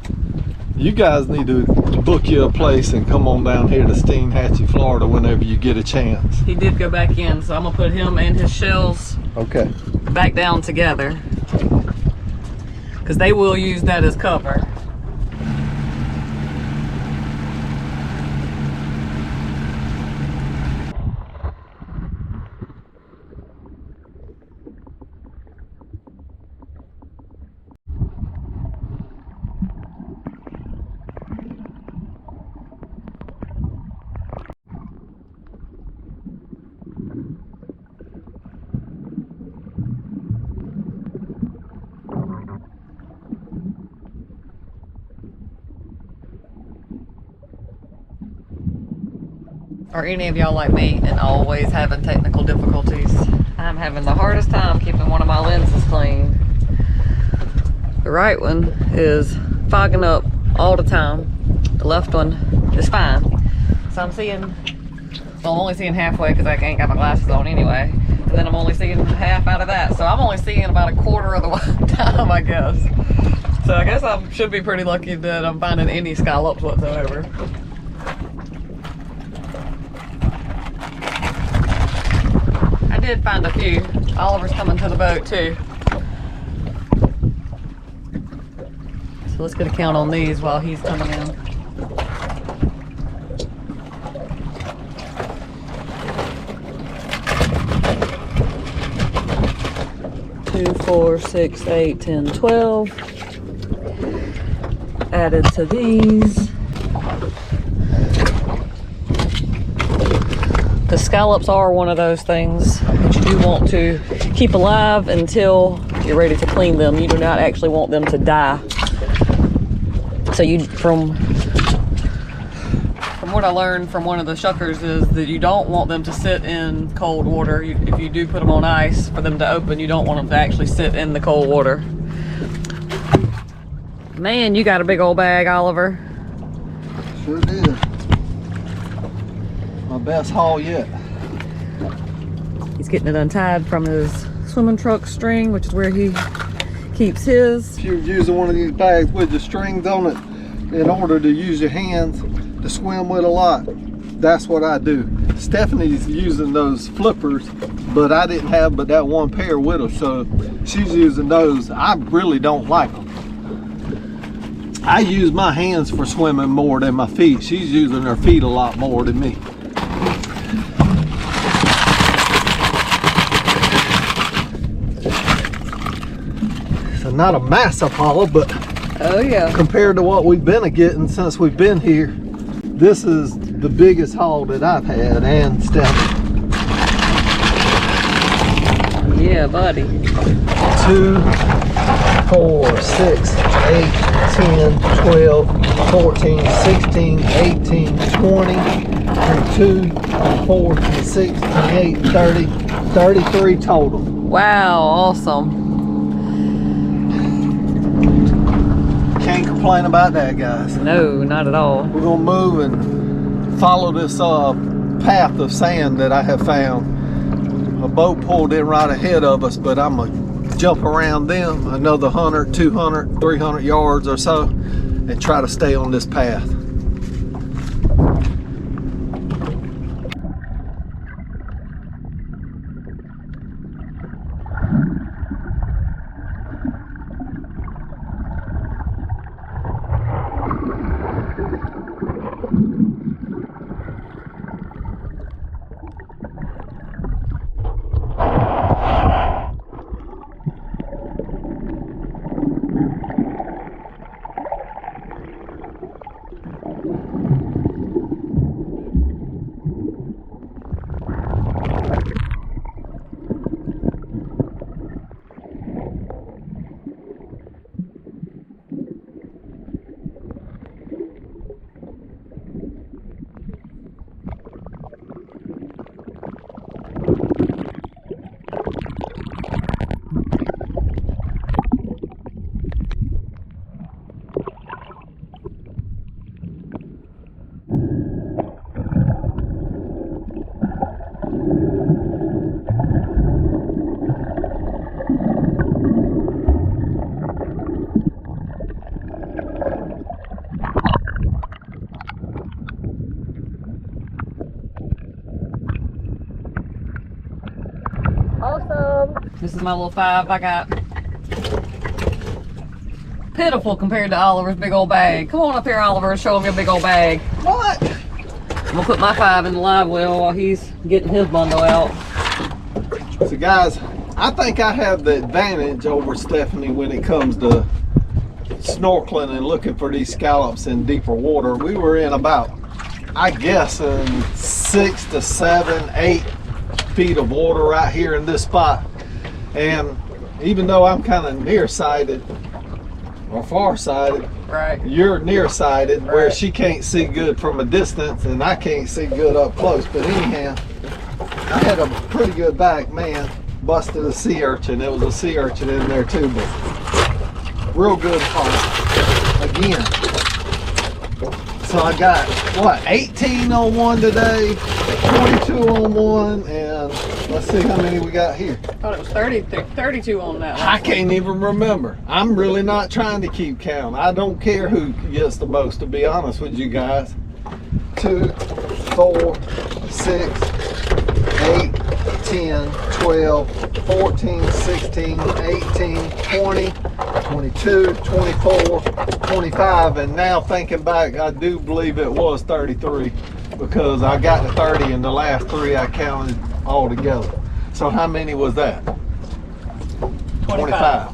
You guys need to book you a place and come on down here to Steinhatchee, Florida whenever you get a chance. He did go back in, so I'm gonna put him and his shells back down together, because they will use that as cover. Are any of y'all like me and always having technical difficulties? I'm having the hardest time keeping one of my lenses clean. The right one is fogging up all the time. The left one is fine. So I'm seeing, well, I'm only seeing halfway because I ain't got my glasses on anyway. And then I'm only seeing half out of that. So I'm only seeing about a quarter of the time, I guess. So I guess I should be pretty lucky that I'm finding any scallops whatsoever. I did find a few. Oliver's coming to the boat too. So let's get a count on these while he's coming in. Two, 4, 6, 8, 10, 12. Added to these. The scallops are one of those things that you do want to keep alive until you're ready to clean them. You do not actually want them to die. So you, from what I learned from one of the shuckers, is that you don't want them to sit in cold water. If you do put them on ice for them to open, you don't want them to actually sit in the cold water. Man, you got a big old bag, Oliver. Sure did. My best haul yet. He's getting it untied from his swimming truck string, which is where he keeps his. If you're using one of these bags with the strings on it, in order to use your hands, to swim with a lot, that's what I do. Stephanie's using those flippers, but I didn't have but that one pair with her, so she's using those. I really don't like them. I use my hands for swimming more than my feet. She's using her feet a lot more than me. So not a massive haul, but oh yeah, compared to what we've been getting since we've been here, this is the biggest haul that I've had, and Stephanie. Yeah, buddy. 2, 4, 6, 8, 10, 12, 14, 16, 18, 20, 22, 24, 26, 28, 30, 33 total. Wow, awesome. Can't complain about that, guys. No, not at all. We're gonna move and follow this path of sand that I have found. A boat pulled in right ahead of us, but I'm gonna jump around them another 100, 200, 300 yards or so and try to stay on this path. This is my little 5 I got. Pitiful compared to Oliver's big old bag. Come on up here, Oliver, and show him your big old bag. What? I'm gonna put my 5 in the live well while he's getting his bundle out. So guys, I think I have the advantage over Stephanie when it comes to snorkeling and looking for these scallops in deeper water. We were in about, I guess, in 6 to 7, 8 feet of water right here in this spot. And even though I'm kind of nearsighted or farsighted, right, you're nearsighted, right, where she can't see good from a distance and I can't see good up close. But anyhow, I had a pretty good bag. Man, busted a sea urchin. There was a sea urchin in there too, but real good haul again. So I got, what, 18 on one today, 22 on one, and let's see how many we got here. I thought it was 32 on that one. I can't even remember. I'm really not trying to keep count. I don't care who gets the most, to be honest with you guys. 2, 4, 6, 8, 10, 12, 14, 16, 18, 20, 22, 24, 25, and now thinking back, I do believe it was 33 because I got to 30 in the last 3 I counted all together. So how many was that? 25.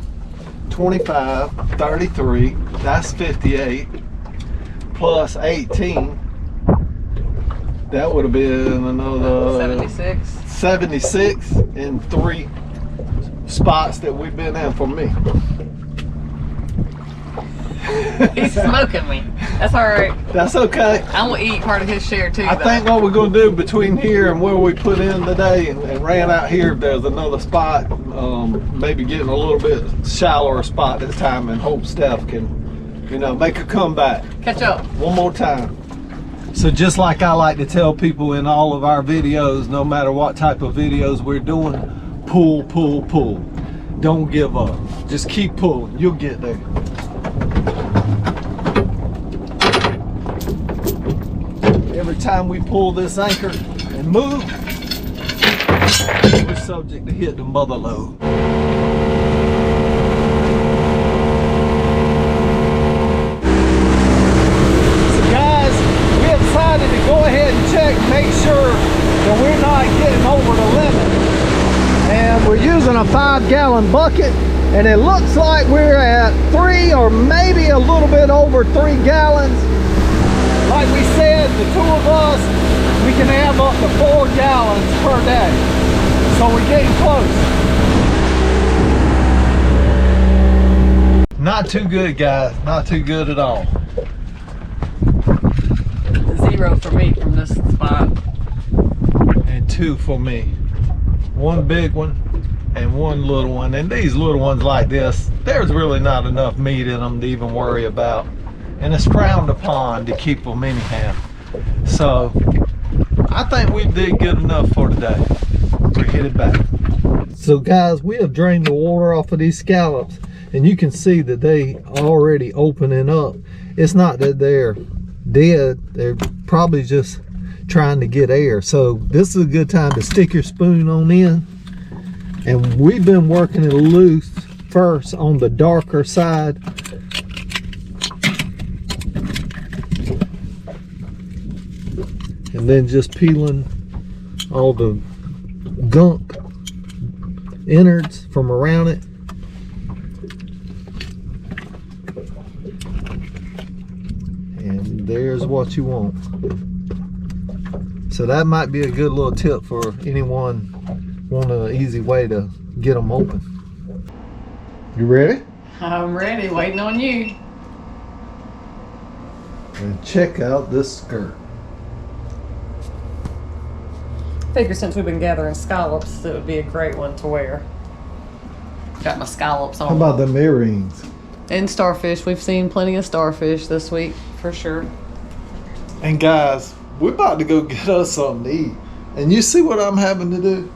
25, 33, that's 58, plus 18, that would have been another 76 in 3 spots that we've been in for me. He's smoking me. That's all right. That's okay. I'm gonna eat part of his share too. I think what we're gonna do between here and where we put in today and ran out here, there's another spot, maybe getting a little bit shallower spot this time, and hope Steph can, you know, make a comeback. Catch up. One more time. So just like I like to tell people in all of our videos, no matter what type of videos we're doing, pull, pull, pull. Don't give up. Just keep pulling. You'll get there. every time we pull this anchor and move, we're subject to hit the mother load. So guys, we have decided to go ahead and check, make sure that we're not getting over the limit. And we're using a 5-gallon bucket, and it looks like we're at 3 or maybe a little bit over 3 gallons. Like we said, the two of us, we can have up to 4 gallons per day. So we're getting close. Not too good, guys. Not too good at all. 0 for me from this spot. And 2 for me. 1 big one and 1 little one. And these little ones like this, there's really not enough meat in them to even worry about. And it's frowned upon to keep them anyhow. So I think we did good enough for today. We're headed back. So guys, we have drained the water off of these scallops, and you can see that they already opening up. It's not that they're dead, they're probably just trying to get air. So this is a good time to stick your spoon on in. And we've been working it loose first on the darker side. And then just peeling all the gunk innards from around it. And there's what you want. So that might be a good little tip for anyone want an easy way to get them open. You ready? I'm ready, waiting on you. And check out this skirt. Figure since we've been gathering scallops, it would be a great one to wear. Got my scallops on. How about them earrings? And starfish. We've seen plenty of starfish this week, for sure. And guys, we're about to go get us something to eat. And you see what I'm having to do?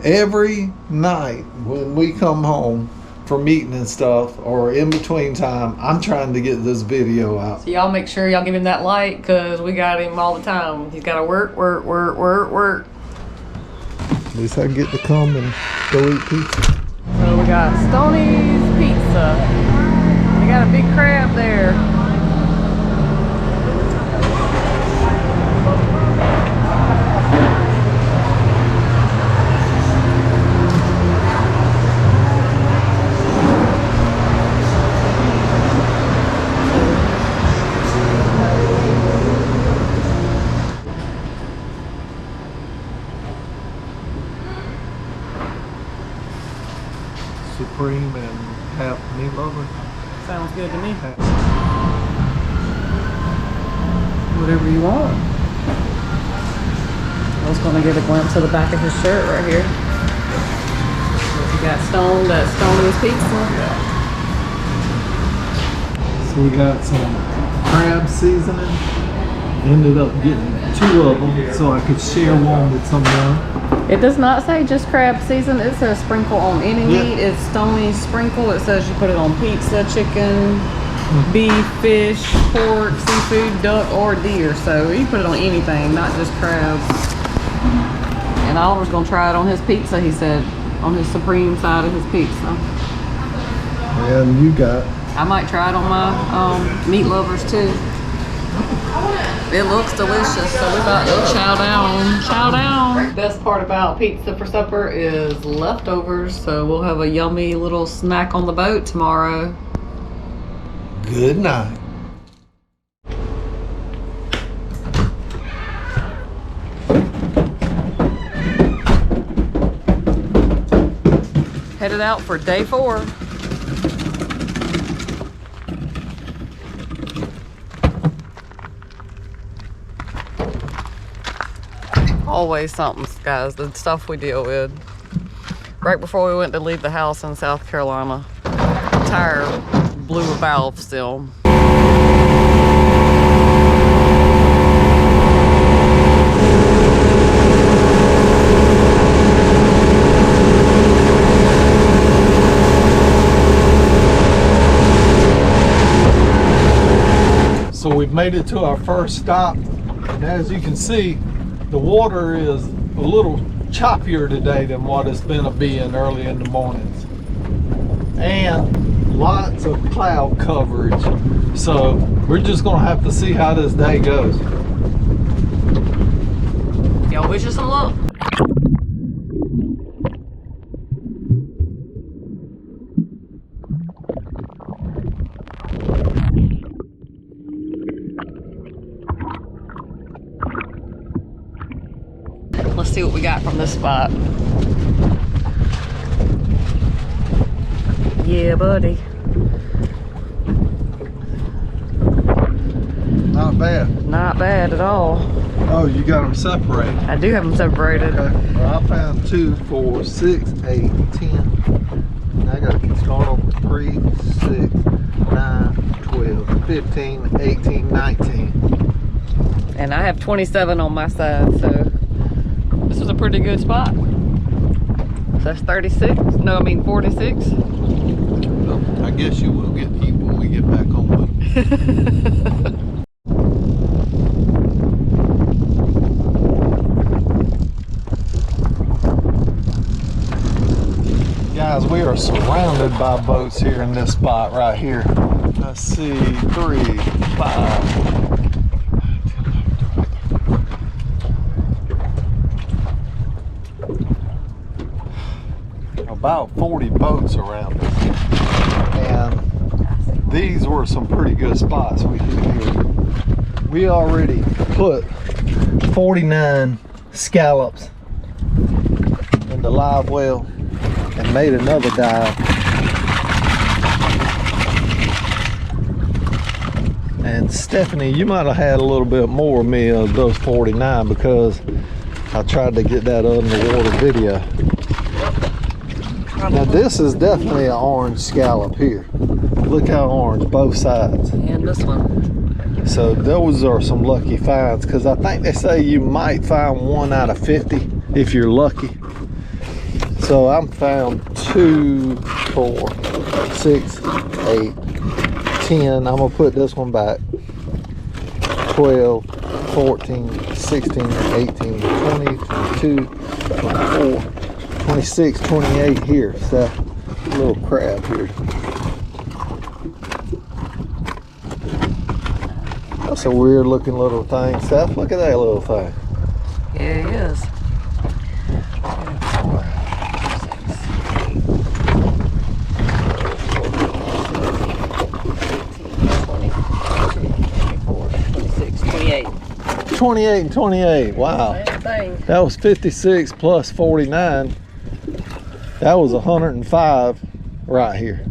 Every night when we come home from eating and stuff, or in between time, I'm trying to get this video out. So y'all make sure y'all give him that like, because we got him all the time. He's got to work. At least I get to come and go eat pizza. So we got Stoney's Pizza. We got a big crab there. Supreme and half meat lover. Sounds good to me. Whatever you want. I was going to get a glimpse of the back of his shirt right here. You got that's Stoney's Pizza. So we got some crab seasoning. Ended up getting 2 of them so I could share one with someone. It does not say just crab season. It says sprinkle on any meat. It's Stoney's sprinkle. It says you put it on pizza, chicken, beef, fish, pork, seafood, duck, or deer. So you put it on anything, not just crabs. And Oliver's gonna try it on his pizza, he said, on his supreme side of his pizza. And you got? I might try it on my meat lovers too. It looks delicious, so we're about to chow down. Chow down. Best part about pizza for supper is leftovers, so we'll have a yummy little snack on the boat tomorrow. Good night. Headed out for day 4. Always something, guys, the stuff we deal with. Right before we went to leave the house in South Carolina, the tire blew a valve still. So we've made it to our first stop. And as you can see, the water is a little choppier today than what it's been being early in the mornings. And lots of cloud coverage. So we're just gonna have to see how this day goes. Y'all wish us some luck. Let's see what we got from this spot. Yeah, buddy. Not bad. Not bad at all. Oh, you got them separated. I do have them separated. Okay. Well, I found 2, 4, 6, 8, 10. And I gotta keep starting over 3, 6, 9, 12, 15, 18, 19. And I have 27 on my side, so this is a pretty good spot. So that's 36. No, I mean 46. Well, I guess you will get heat when we get back home. Guys, we are surrounded by boats here in this spot right here. Let's see, 3, 5. About 40 boats around us, and these were some pretty good spots we hit here. We already put 49 scallops in the live well and made another dive, and Stephanie, you might have had a little bit more of me of those 49 because I tried to get that underwater video. Now this is definitely an orange scallop here. Look how orange, both sides. And this one. So those are some lucky finds, because I think they say you might find 1 out of 50 if you're lucky. So I'm found 2, 4, 6, 8, 10. I'm gonna put this one back. 12, 14, 16, 18, 20, 22, 24. 26, 28 here. It's that little crab here. That's a weird looking little thing. Seth, look at that little thing. Yeah, it is. 28 and 28. Wow. That was 56 plus 49. That was 105 right here.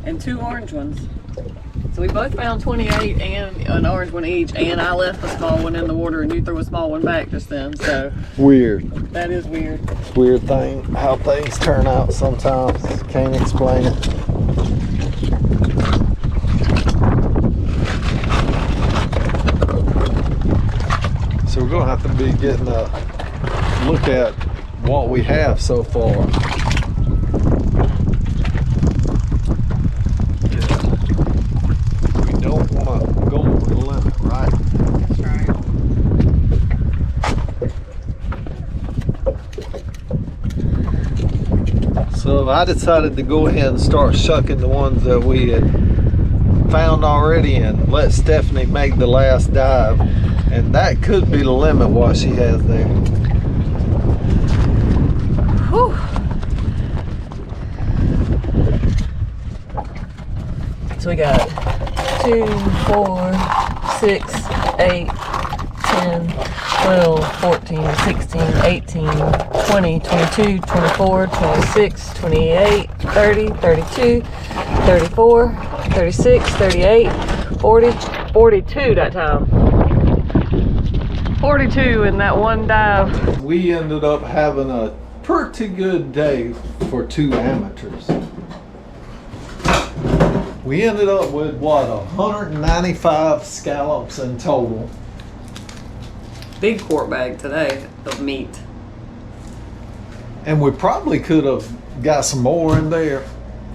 And 2 orange ones. So we both found 28 and an orange one each, and I left a small one in the water and you threw a small one back just then, so. Weird. That is weird. It's a weird thing, how things turn out sometimes. Can't explain it. So we're gonna have to be getting a look at what we have so far. We don't want to go over the limit, right? That's right. So I decided to go ahead and start shucking the ones that we had found already and let Stephanie make the last dive. And that could be the limit what she has there. Whew. So we got 2, 4, 6, 8, 10, 12, 14, 16, 18, 20, 22, 24, 26, 28, 30, 32, 34, 36, 38, 40, 42 that time. 42 in that one dive. We ended up having a pretty good day for 2 amateurs. We ended up with what, 195 scallops in total. Big quart bag today of meat. And we probably could have got some more in there,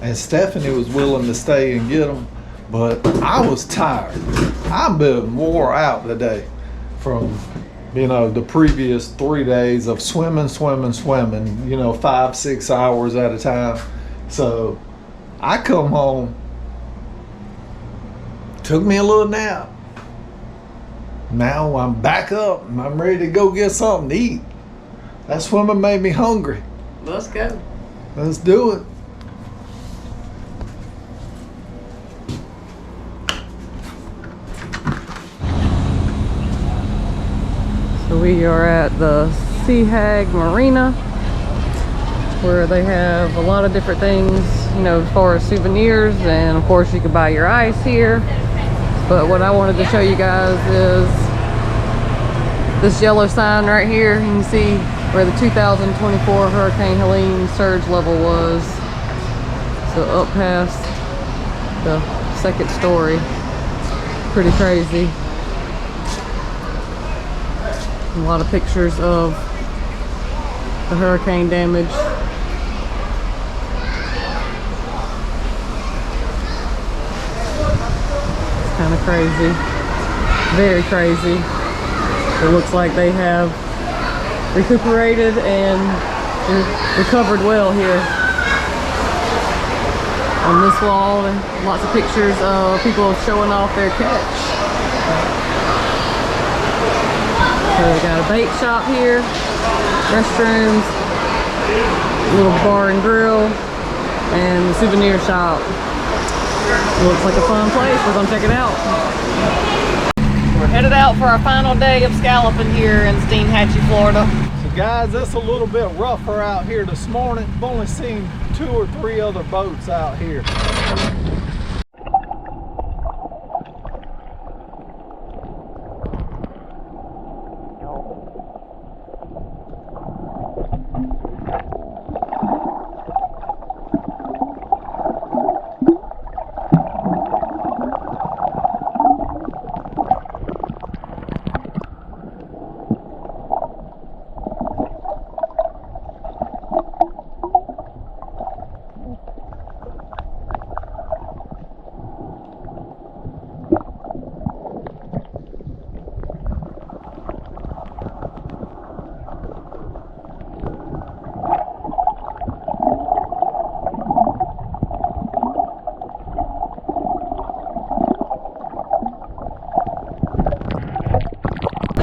and Stephanie was willing to stay and get them, but I was tired. I've been wore out today. from, you know, the previous 3 days of swimming, you know, 5-6 hours at a time. So I come home, took me a little nap. Now I'm back up and I'm ready to go get something to eat. That swimming made me hungry. Let's go. Let's do it. So we are at the Sea Hag Marina, where they have a lot of different things, you know, as far as souvenirs, and of course you can buy your ice here. But what I wanted to show you guys is this yellow sign right here. You can see where the 2024 Hurricane Helene surge level was. So up past the second story. Pretty crazy. A lot of pictures of the hurricane damage. It's kind of crazy. Very crazy. It looks like they have recuperated and recovered well here. On this wall, lots of pictures of people showing off their catch. So they got a bait shop here, restrooms, little bar and grill, and the souvenir shop. Looks like a fun place. We're gonna check it out. We're headed out for our final day of scalloping here in Steinhatchee, Florida. So guys, it's a little bit rougher out here this morning. I've only seen 2 or 3 other boats out here.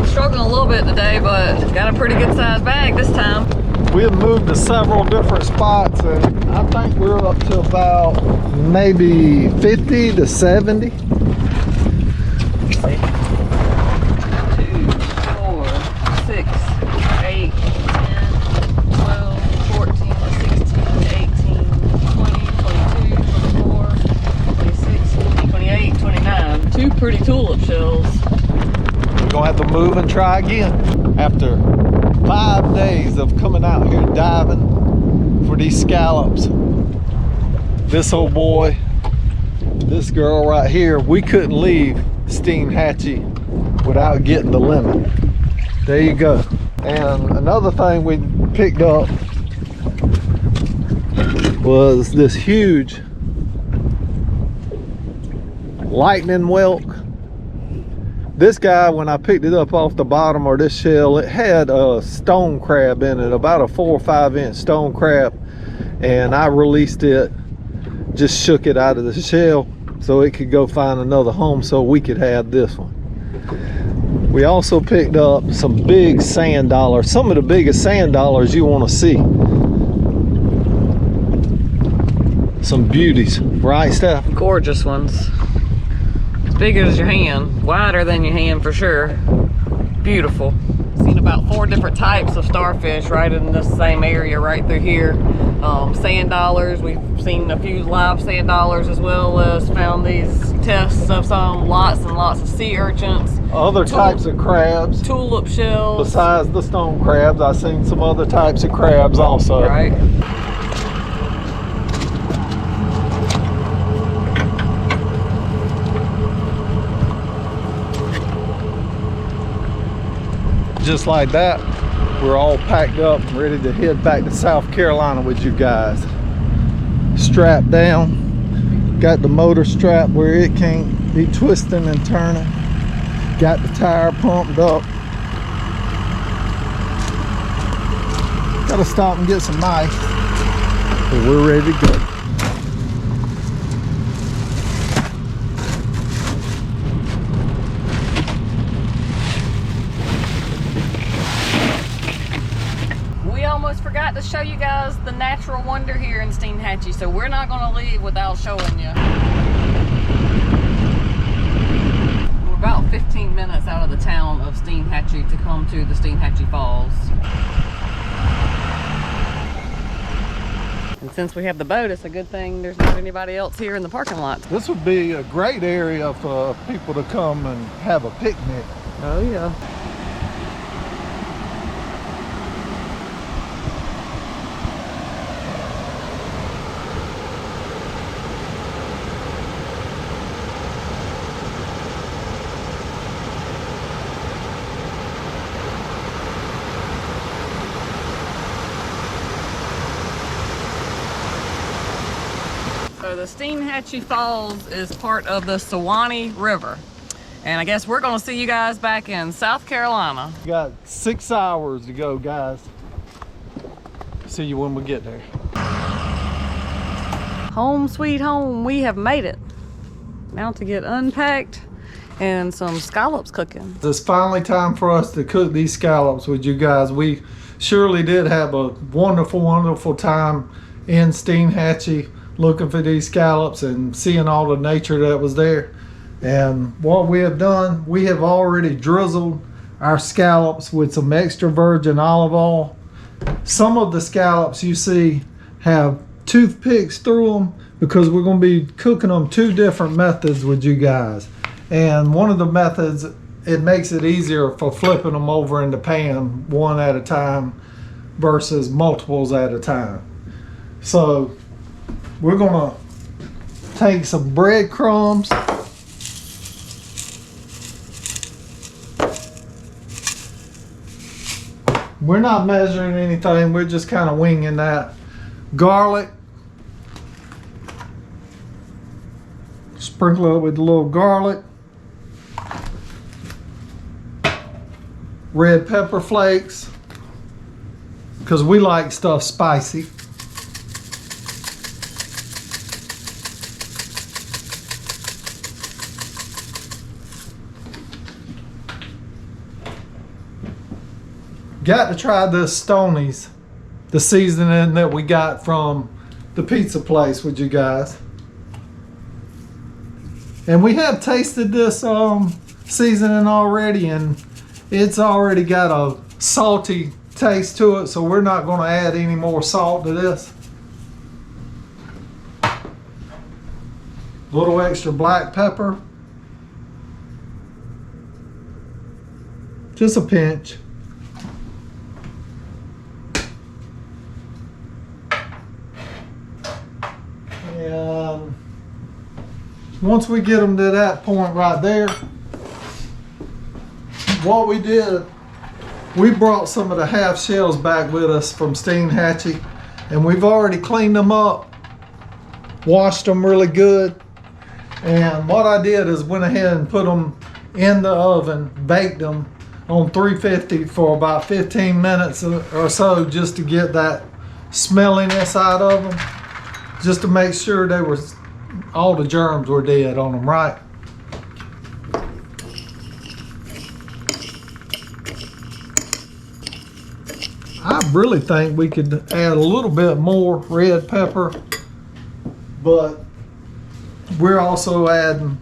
Struggling a little bit today, but got a pretty good sized bag this time. We have moved to several different spots, and I think we're up to about maybe 50 to 70. 2, 4, 6, 8, 10, 12, 14, 16, 18, 20, 22, 24, 26, 28, 29. 2 pretty tulip shells. Gonna have to move and try again. After 5 days of coming out here diving for these scallops, this old boy, this girl right here, we couldn't leave Steinhatchee without getting the lemon. There you go. And another thing we picked up was this huge lightning whelk. This guy, when I picked it up off the bottom of this shell, it had a stone crab in it, about a 4 or 5 inch stone crab, and I released it, just shook it out of the shell so it could go find another home so we could have this one. We also picked up some big sand dollars, some of the biggest sand dollars you want to see. Some beauties, right, Steph? Gorgeous ones. As big as your hand, wider than your hand for sure. Beautiful. Seen about 4 different types of starfish right in this same area right through here. Sand dollars, we've seen a few live sand dollars, as well as found these tests of some lots and lots of sea urchins. Other types of crabs. Tulip shells. Besides the stone crabs, I've seen some other types of crabs also. Right. Just like that, we're all packed up and ready to head back to South Carolina with you guys. Strapped down, got the motor strap where it can't be twisting and turning. Got the tire pumped up. Gotta stop and get some ice. But we're ready to go. We almost forgot to show you guys the natural wonder here in Steinhatchee, so we're not gonna leave without showing you. We're about 15 minutes out of the town of Steinhatchee to come to the Steinhatchee Falls. And since we have the boat, it's a good thing there's not anybody else here in the parking lot. This would be a great area for people to come and have a picnic. Oh yeah. So the Steinhatchee Falls is part of the Stoney River. And I guess we're gonna see you guys back in South Carolina. We got 6 hours to go, guys. See you when we get there. Home sweet home, we have made it. Now to get unpacked and some scallops cooking. It's finally time for us to cook these scallops with you guys. We surely did have a wonderful, wonderful time in Steinhatchee looking for these scallops and seeing all the nature that was there. And what we have done, we have already drizzled our scallops with some extra virgin olive oil. Some of the scallops you see have toothpicks through them because we're going to be cooking them 2 different methods with you guys. And one of the methods, it makes it easier for flipping them over in the pan one at a time versus multiples at a time. So we're gonna take some breadcrumbs. We're not measuring anything, we're just kind of winging that. Garlic. Sprinkle it with a little garlic. Red pepper flakes, because we like stuff spicy. Got to try this Stoney's, the seasoning that we got from the pizza place with you guys. And we have tasted this seasoning already, and it's already got a salty taste to it, so we're not going to add any more salt to this. A little extra black pepper. Just a pinch. And once we get them to that point right there, what we did, we brought some of the half shells back with us from Steinhatchee, and we've already cleaned them up, washed them really good. And what I did is went ahead and put them in the oven, baked them on 350 for about 15 minutes or so, just to get that smelliness out of them, just to make sure they were, all the germs were dead on them, right? I really think we could add a little bit more red pepper, but we're also adding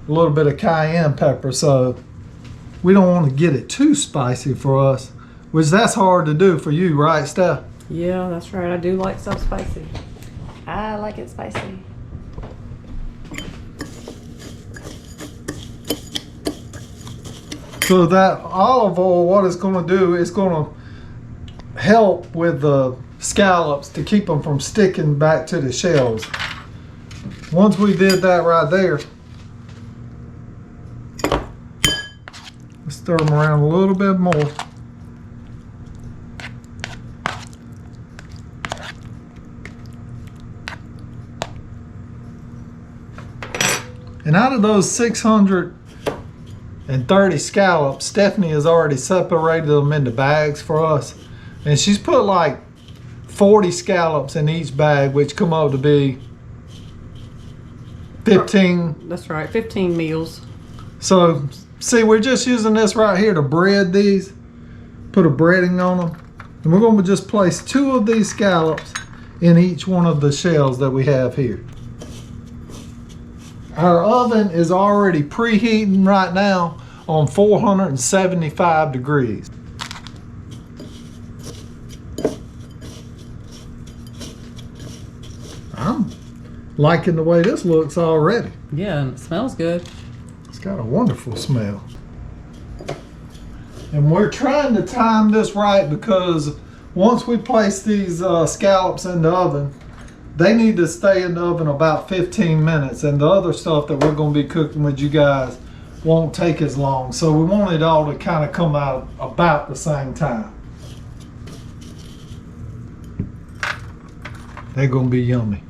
a little bit of cayenne pepper, so we don't want to get it too spicy for us, which that's hard to do for you, right, Steph? Yeah, that's right. I do like stuff spicy. I like it spicy. So that olive oil, what it's going to do is going to help with the scallops to keep them from sticking back to the shells. Once we did that right there, let's stir them around a little bit more. And out of those 600 and 30 scallops. Stephanie has already separated them into bags for us. And she's put like 40 scallops in each bag, which come up to be 15. That's right, 15 meals. So, see, we're just using this right here to bread these. Put a breading on them. And we're going to just place 2 of these scallops in each one of the shells that we have here. Our oven is already preheating right now on 475 degrees. I'm liking the way this looks already. Yeah, and it smells good. It's got a wonderful smell. And we're trying to time this right because once we place these scallops in the oven, they need to stay in the oven about 15 minutes. And the other stuff that we're going to be cooking with you guys won't take as long. So we want it all to kind of come out about the same time. They're going to be yummy.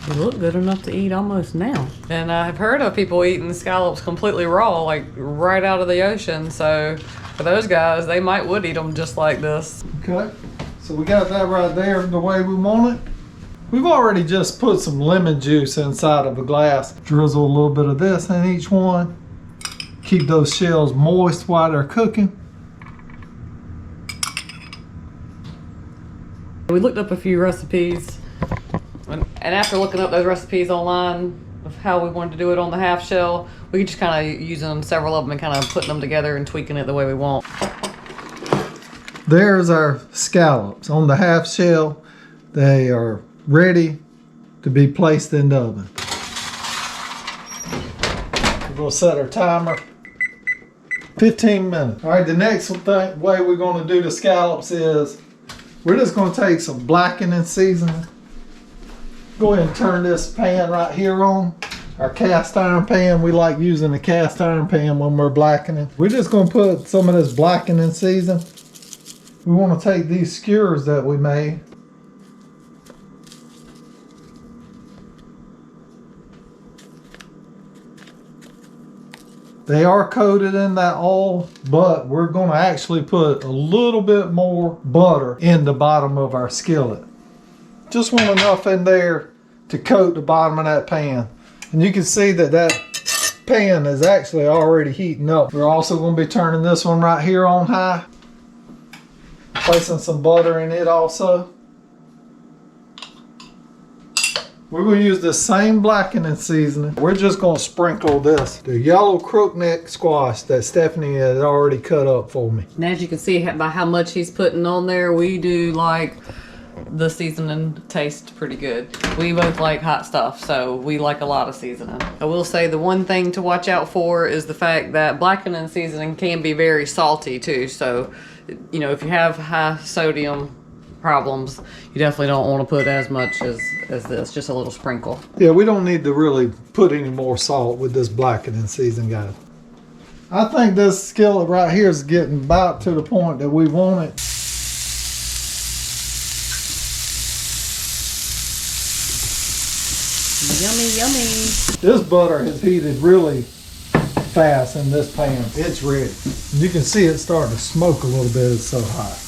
They look good enough to eat almost now. And I've heard of people eating scallops completely raw, like right out of the ocean. So for those guys, they would eat them just like this. Okay, so we got that right there the way we want it. We've already just put some lemon juice inside of a glass. Drizzle a little bit of this in each one. Keep those shells moist while they're cooking. We looked up a few recipes. And after looking up those recipes online of how we wanted to do it on the half shell, we could just kind of using several of them and kind of putting them together and tweaking it the way we want. There's our scallops on the half shell. They are ready to be placed in the oven. We're going to set our timer. 15 minutes. All right, the next way we're going to do the scallops is we're just going to take some blackening seasoning. Go ahead and turn this pan right here on. Our cast iron pan. We like using the cast iron pan when we're blackening. We're just going to put some of this blackening season. We want to take these skewers that we made. They are coated in that oil, but we're going to actually put a little bit more butter in the bottom of our skillet. Just want enough in there to coat the bottom of that pan. And you can see that that pan is actually already heating up. We're also going to be turning this one right here on high. Placing some butter in it also. We're going to use the same blackening seasoning. We're just going to sprinkle this, the yellow crookneck squash that Stephanie has already cut up for me. And as you can see by how much he's putting on there, we do like the seasoning tastes pretty good. We both like hot stuff, so we like a lot of seasoning. I will say the one thing to watch out for is the fact that blackening seasoning can be very salty too. So, you know, if you have high sodium problems, you definitely don't want to put as much as this, just a little sprinkle. Yeah, we don't need to really put any more salt with this blackening season, guys. I think this skillet right here is getting about to the point that we want it. Yummy, yummy. This butter has heated really fast in this pan. It's ready. You can see it starting to smoke a little bit. It's so hot.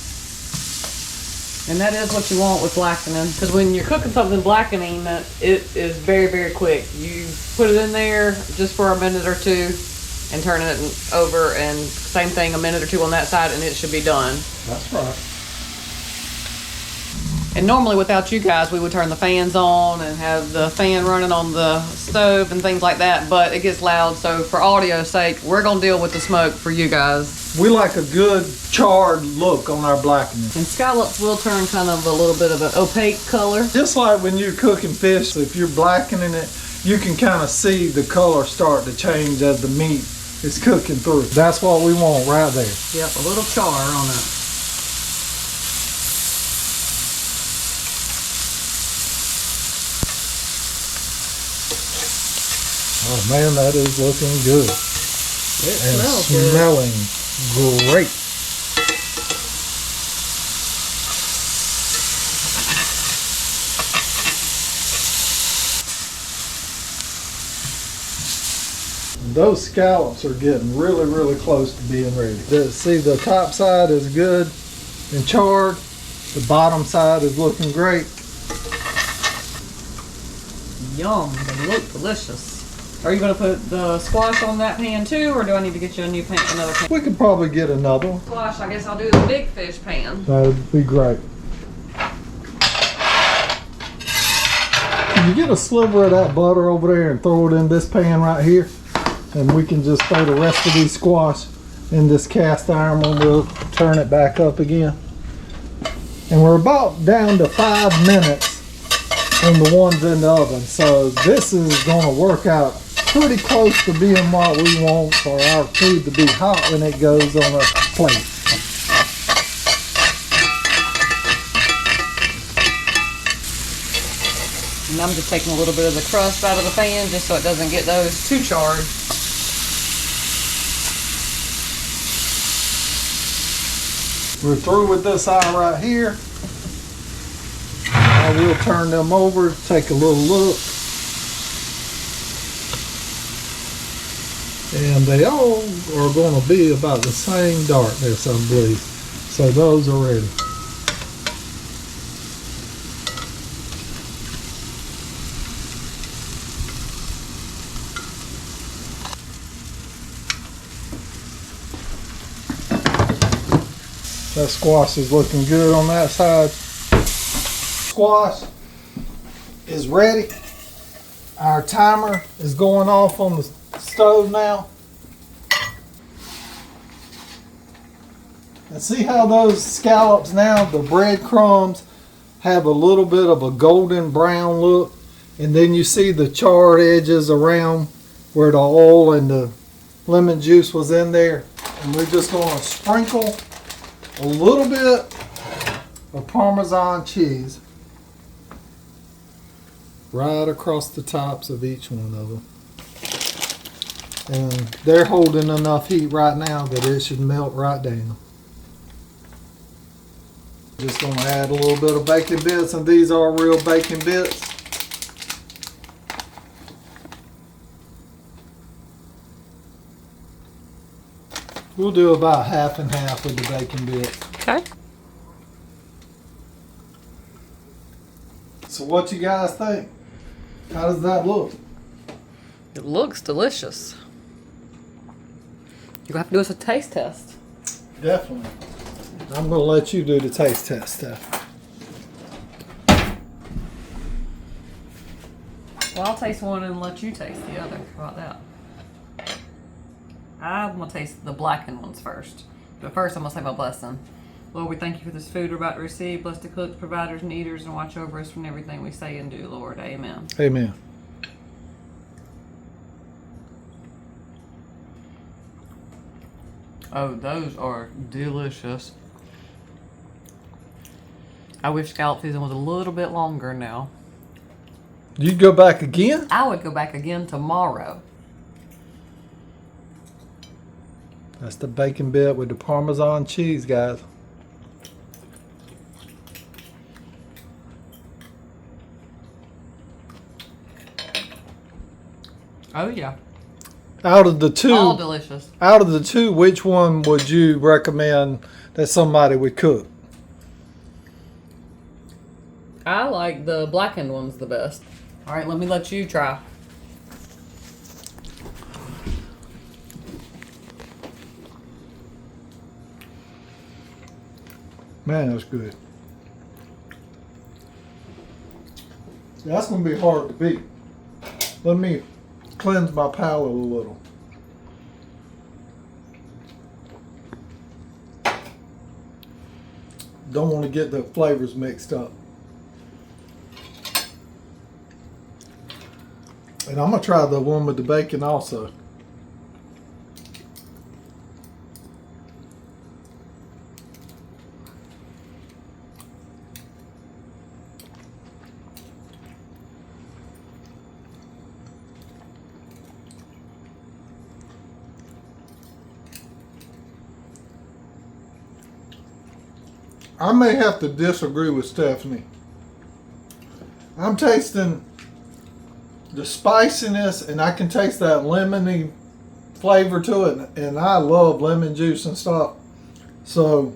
And that is what you want with blackening, because when you're cooking something blackening, it is very, very quick. You put it in there just for a minute or two and turn it over, and same thing, a minute or two on that side, and it should be done. That's right. And normally without you guys, we would turn the fans on and have the fan running on the stove and things like that, but it gets loud, so for audio's sake, we're gonna deal with the smoke for you guys. We like a good charred look on our blackening. And scallops will turn kind of a little bit of an opaque color. Just like when you're cooking fish, if you're blackening it, you can kind of see the color start to change as the meat is cooking through. That's what we want right there. Yep, a little char on it. Oh man, that is looking good. It And smells good. smelling great. those scallops are getting really close to being ready. See, the top side is good and charred. The bottom side is looking great. Yum, they look delicious. Are you going to put the squash on that pan too, or do I need to get you a new pan, another pan? We could probably get another one. Squash, I guess I'll do the big fish pan. That'd be great. Can you get a sliver of that butter over there and throw it in this pan right here? And we can just throw the rest of these squash in this cast iron one. We'll turn it back up again. And we're about down to 5 minutes on the ones in the oven. So this is going to work out pretty close to being what we want for our food to be hot when it goes on a plate. And I'm just taking a little bit of the crust out of the pan just so it doesn't get those too charred. We're through with this eye right here. I will turn them over, take a little look. And they all are going to be about the same darkness, I believe. So those are ready. That squash is looking good on that side. Squash is ready. Our timer is going off on the stove now. And see how those scallops now, the breadcrumbs, have a little bit of a golden brown look. And then you see the charred edges around where the oil and the lemon juice was in there. And we're just going to sprinkle a little bit of Parmesan cheese right across the tops of each one of them. And they're holding enough heat right now that it should melt right down. Just going to add a little bit of bacon bits, and these are real bacon bits. We'll do about half and half with the bacon bits. Okay. So what you guys think? How does that look? It looks delicious. You're going to have to do us a taste test. Definitely. I'm going to let you do the taste test, Steph. Well, I'll taste one and let you taste the other. How about that? I'm going to taste the blackened ones first. But first, I'm going to say my blessing. Lord, we thank you for this food we're about to receive. Bless the cooks, providers, and eaters, and watch over us from everything we say and do, Lord. Amen. Amen. Oh, those are delicious. I wish scallop season was a little bit longer now. You'd go back again? I would go back again tomorrow. That's the bacon bit with the Parmesan cheese, guys. Oh, yeah. Out of the two, All delicious. out of the two, which one would you recommend that somebody would cook? I like the blackened ones the best. All right, let me let you try. Man, that's good. That's going to be hard to beat. Let me cleanse my palate a little. Don't want to get the flavors mixed up. And I'm going to try the one with the bacon also. I may have to disagree with Stephanie. I'm tasting the spiciness, and I can taste that lemony flavor to it, and I love lemon juice and stuff. So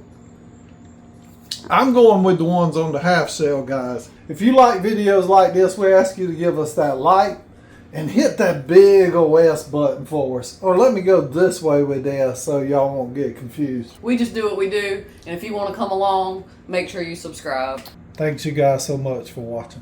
I'm going with the ones on the half shell, guys. If you like videos like this, we ask you to give us that like and hit that big OS button for us. Or let me go this way with this so y'all won't get confused. We just do what we do, and if you want to come along, make sure you subscribe. Thanks you guys so much for watching.